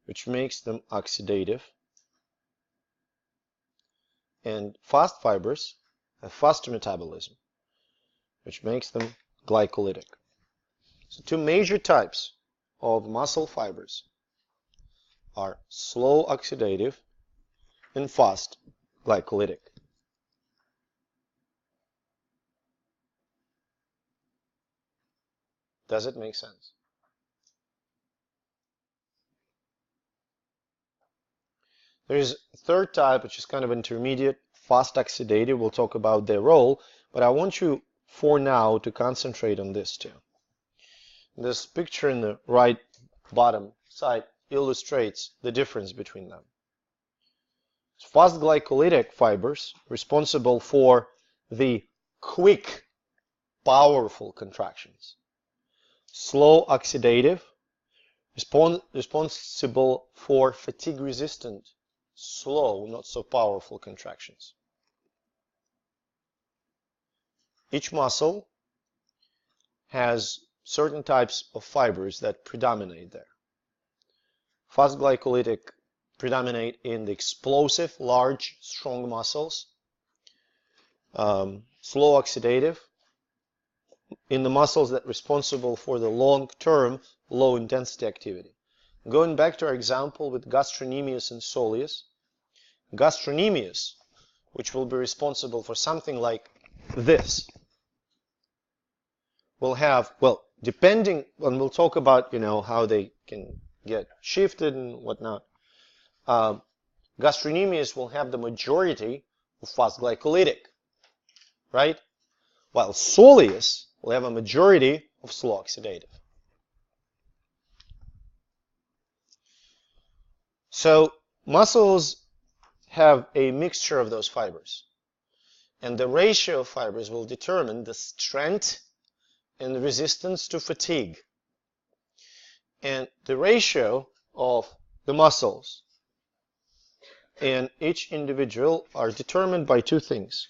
which makes them oxidative. And fast fibers have faster metabolism, which makes them glycolytic. So two major types of muscle fibers are slow oxidative and fast glycolytic. Does it make sense? There is a third type, which is kind of intermediate, fast oxidative. We'll talk about their role, but I want you for now to concentrate on this too. This picture in the right bottom side illustrates the difference between them. Fast glycolytic fibers responsible for the quick, powerful contractions. Slow oxidative, responsible for fatigue-resistant, slow, not so powerful contractions. Each muscle has certain types of fibers that predominate there. Fast glycolytic predominate in the explosive, large, strong muscles. Slow oxidative in the muscles that are responsible for the long-term, low-intensity activity. Going back to our example with gastrocnemius and soleus, gastrocnemius, which will be responsible for something like this, will have, well, depending, and we'll talk about, how they can get shifted and whatnot. Gastrocnemius will have the majority of fast glycolytic, right? While soleus will have a majority of slow oxidative. So muscles have a mixture of those fibers, and the ratio of fibers will determine the strength and the resistance to fatigue. And the ratio of the muscles in each individual are determined by two things: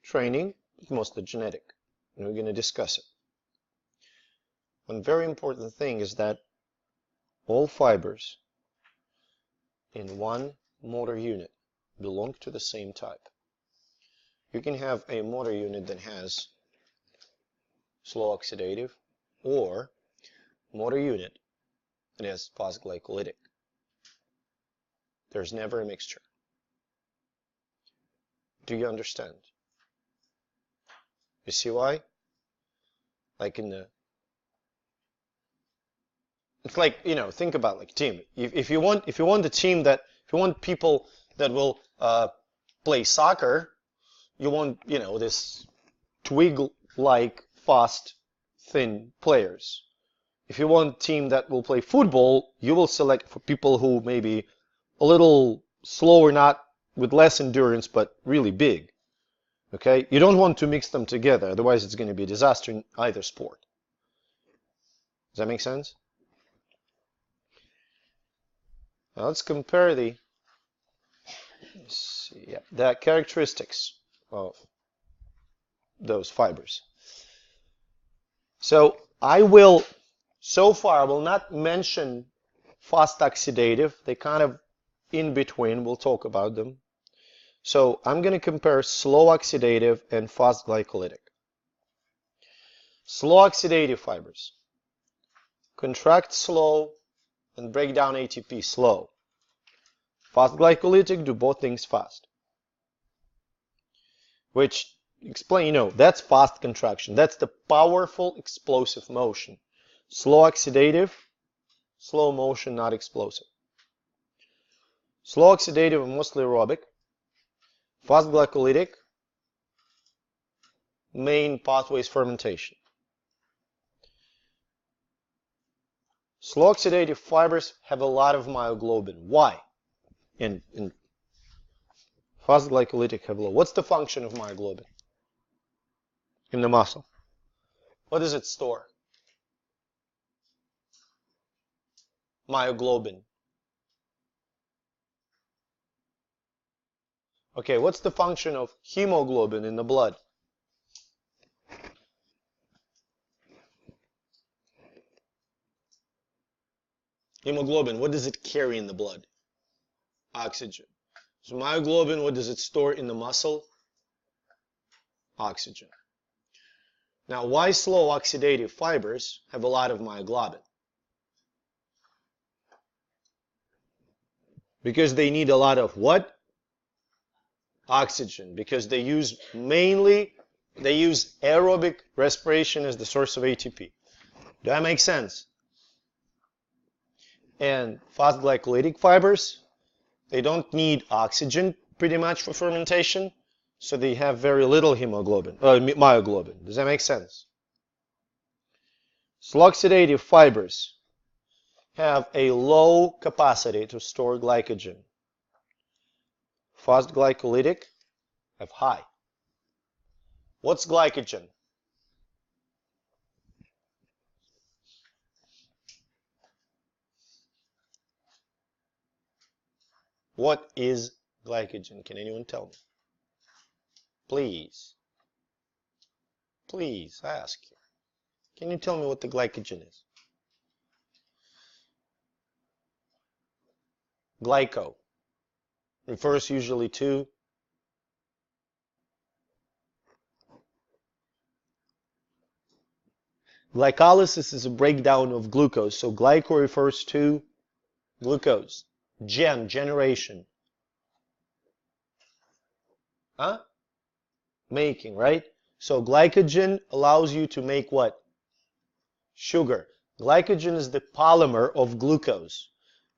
training, but mostly genetic, and we're going to discuss it. One very important thing is that all fibers in one motor unit belong to the same type. You can have a motor unit that has slow oxidative or motor unit that has fast glycolytic. There's never a mixture. Do you understand? You see why? Like it's like, think about like team. If you want people that will play soccer, you want, this twig-like, fast, thin players. If you want a team that will play football, you will select for people who may be a little slower, not with less endurance, but really big. Okay? You don't want to mix them together, otherwise it's going to be a disaster in either sport. Does that make sense? Now let's compare the characteristics of those fibers. So I will not mention fast oxidative. They kind of in between. We'll talk about them. So I'm going to compare slow oxidative and fast glycolytic. Slow oxidative fibers contract slow and break down ATP slow. Fast glycolytic do both things fast. Which explain, that's fast contraction. That's the powerful explosive motion. Slow oxidative, slow motion, not explosive. Slow oxidative are mostly aerobic. Fast glycolytic, main pathways fermentation. Slow oxidative fibers have a lot of myoglobin. Why? And fast glycolytic have low. What's the function of myoglobin in the muscle? What does it store? Myoglobin. Okay, what's the function of hemoglobin in the blood? Hemoglobin, what does it carry in the blood? Oxygen. So myoglobin, what does it store in the muscle? Oxygen. Now, why slow oxidative fibers have a lot of myoglobin? Because they need a lot of what? Oxygen. Because they use aerobic respiration as the source of ATP. Does that make sense? And fast glycolytic fibers, they don't need oxygen pretty much for fermentation, so they have very little myoglobin. Does that make sense? Slow oxidative fibers have a low capacity to store glycogen. Fast glycolytic have high. What's glycogen? What is glycogen? Can anyone tell me? Please. Please, I ask you. Can you tell me what the glycogen is? Glyco refers usually to glycolysis is a breakdown of glucose. So glyco refers to glucose. Generation. Huh? Making, right? So glycogen allows you to make what? Sugar. Glycogen is the polymer of glucose.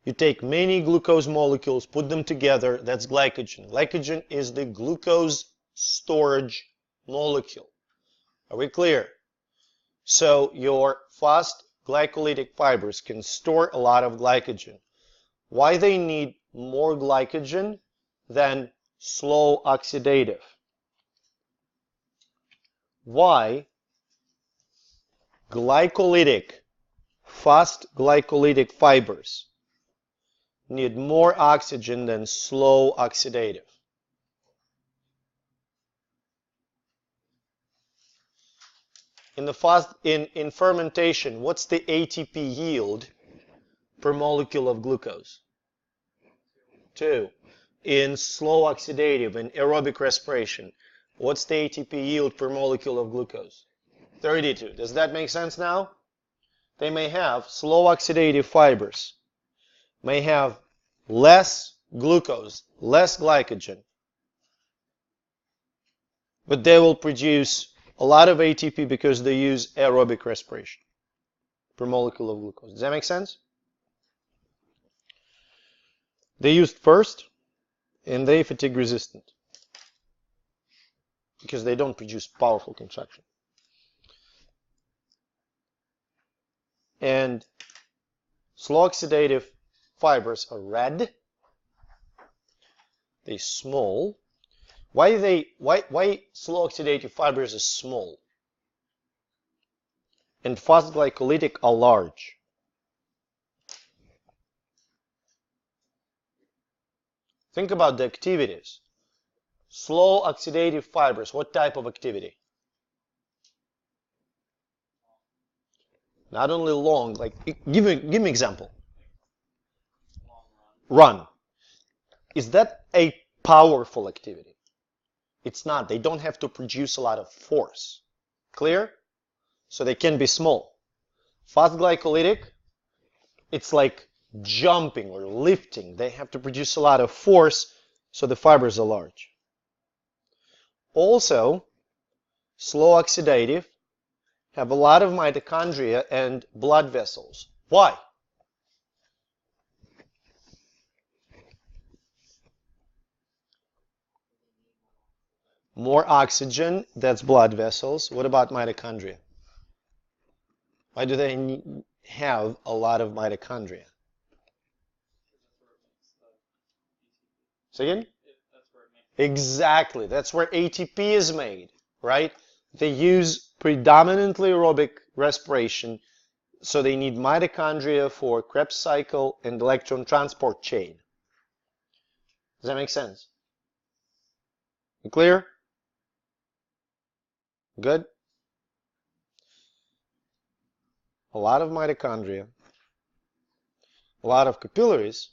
You take many glucose molecules, put them together, that's glycogen. Glycogen is the glucose storage molecule. Are we clear? So your fast glycolytic fibers can store a lot of glycogen. Why they need more glycogen than slow oxidative? Why fast glycolytic fibers need more oxygen than slow oxidative? In fermentation, what's the ATP yield per molecule of glucose? 2. In slow oxidative and aerobic respiration, what's the ATP yield per molecule of glucose? 32. Does that make sense now? They may have slow oxidative fibers, may have less glucose, less glycogen, but they will produce a lot of ATP because they use aerobic respiration per molecule of glucose. Does that make sense? They used first, and they fatigue resistant because they don't produce powerful contraction. And slow oxidative fibers are red. They're small. Why slow oxidative fibers are small? And fast glycolytic are large. Think about the activities. Slow oxidative fibers, what type of activity? Not only long, like, give me an example. Run. Is that a powerful activity? It's not. They don't have to produce a lot of force. Clear? So they can be small. Fast glycolytic, it's like jumping or lifting. They have to produce a lot of force, so the fibers are large. Also, slow oxidative have a lot of mitochondria and blood vessels. Why? More oxygen, that's blood vessels. What about mitochondria? Why do they have a lot of mitochondria? Say again? Exactly. That's where ATP is made, right? They use predominantly aerobic respiration, so they need mitochondria for Krebs cycle and electron transport chain. Does that make sense? You clear? Good? A lot of mitochondria, a lot of capillaries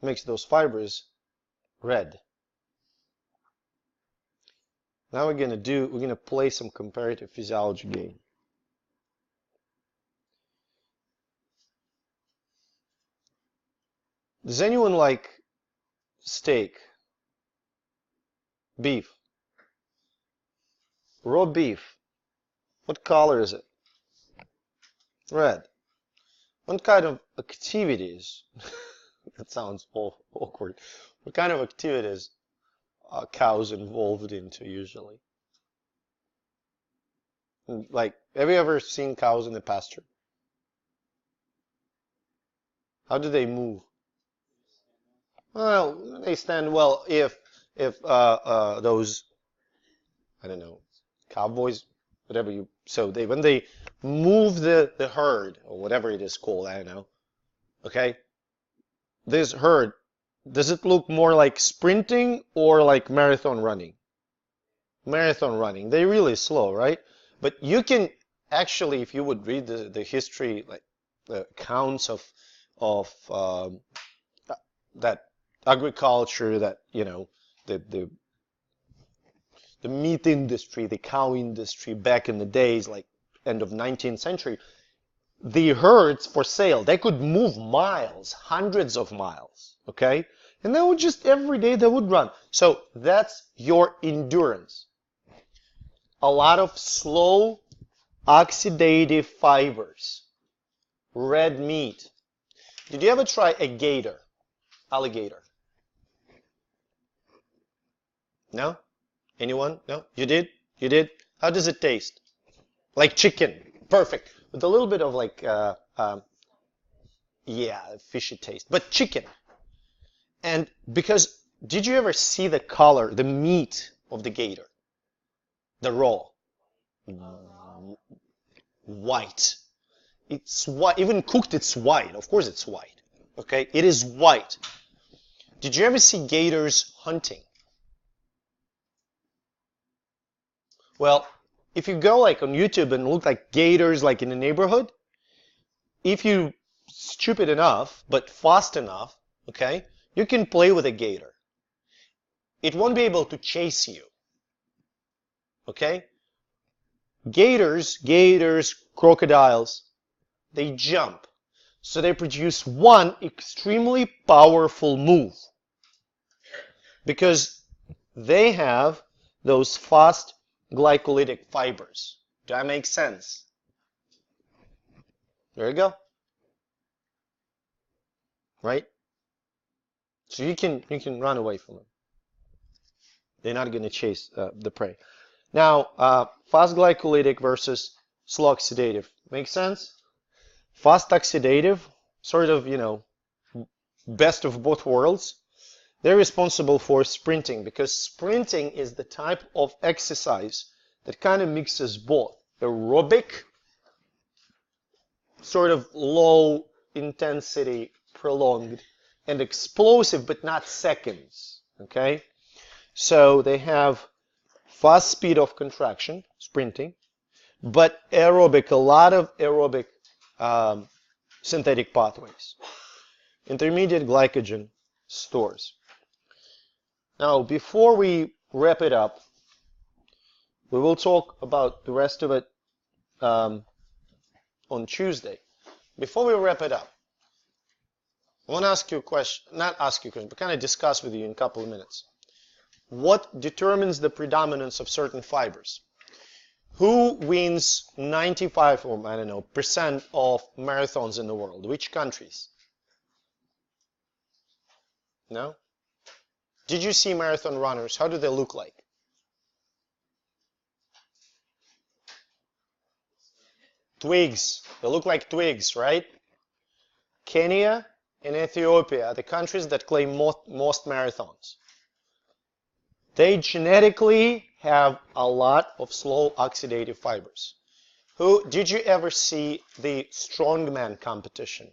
makes those fibers red. Now we're going to play some comparative physiology game. Does anyone like steak? Beef? Raw beef. What color is it? Red. What kind of activities? That sounds awkward. What kind of activities are cows involved into usually? Like, have you ever seen cows in the pasture? How do they move? Well, they stand well if those, I don't know, cowboys, whatever you, so they, when they move the herd or whatever it is called, I don't know. Okay, this herd, does it look more like sprinting or like marathon running? Marathon running. They're really slow, right? But you can actually, if you would read the history, like the accounts of that agriculture, that the meat industry, the cow industry back in the days, like end of 19th century, the herds for sale, they could move miles, hundreds of miles, okay? And they would just, every day they would run. So that's your endurance. A lot of slow oxidative fibers, red meat. Did you ever try a gator, alligator? No? Anyone? No? You did? You did? How does it taste? Like chicken. Perfect. With a little bit of like, yeah, fishy taste. But chicken. And because, did you ever see the color, the meat of the gator? The raw. White. It's white. Even cooked, it's white. Of course it's white. Okay? It is white. Did you ever see gators hunting? Well, if you go like on YouTube and look like gators like in the neighborhood, if you stupid enough but fast enough, okay, you can play with a gator. It won't be able to chase you. Okay? Gators, crocodiles, they jump. So they produce one extremely powerful move. Because they have those fast glycolytic fibers. Does that make sense? There you go. Right? So you can run away from them. They're not going to chase the prey. Now, fast glycolytic versus slow oxidative. Make sense? Fast oxidative, sort of, best of both worlds. They're responsible for sprinting, because sprinting is the type of exercise that kind of mixes both aerobic, sort of low intensity, prolonged, and explosive, but not seconds. Okay? So they have fast speed of contraction, sprinting, but aerobic, a lot of aerobic synthetic pathways. Intermediate glycogen stores. Now, before we wrap it up, we will talk about the rest of it on Tuesday. Before we wrap it up, I want to ask you a question, not ask you a question, but kind of discuss with you in a couple of minutes. What determines the predominance of certain fibers? Who wins 95 or I don't know percent of marathons in the world? Which countries? No? Did you see marathon runners? How do they look like? Twigs. They look like twigs, right? Kenya and Ethiopia are the countries that claim most marathons. They genetically have a lot of slow oxidative fibers. Did you ever see the strongman competition?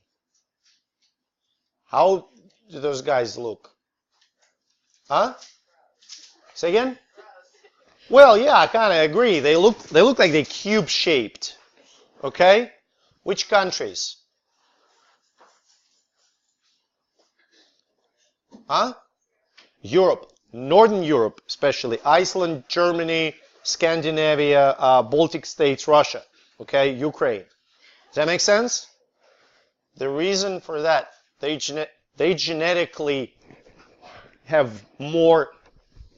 How do those guys look? Huh? Say again? Well, yeah, I kind of agree. They look like they're cube-shaped. Okay? Which countries? Huh? Europe. Northern Europe, especially Iceland, Germany, Scandinavia, Baltic states, Russia, okay, Ukraine. Does that make sense? The reason for that, they genetically have more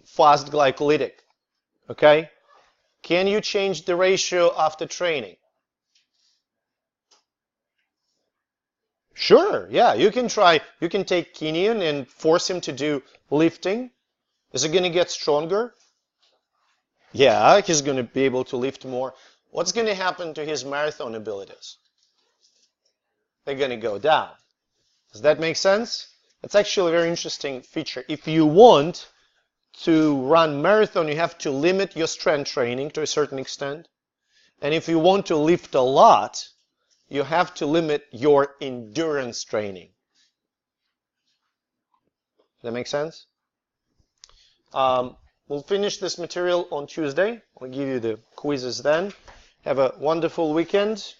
fast glycolytic. Okay? Can you change the ratio after training? Sure, yeah, you can try. You can take Kenyan and force him to do lifting. Is he going to get stronger? Yeah, he's going to be able to lift more. What's going to happen to his marathon abilities? They're going to go down. Does that make sense? It's actually a very interesting feature. If you want to run marathon, you have to limit your strength training to a certain extent. And if you want to lift a lot, you have to limit your endurance training. Does that make sense? We'll finish this material on Tuesday. I'll give you the quizzes then. Have a wonderful weekend.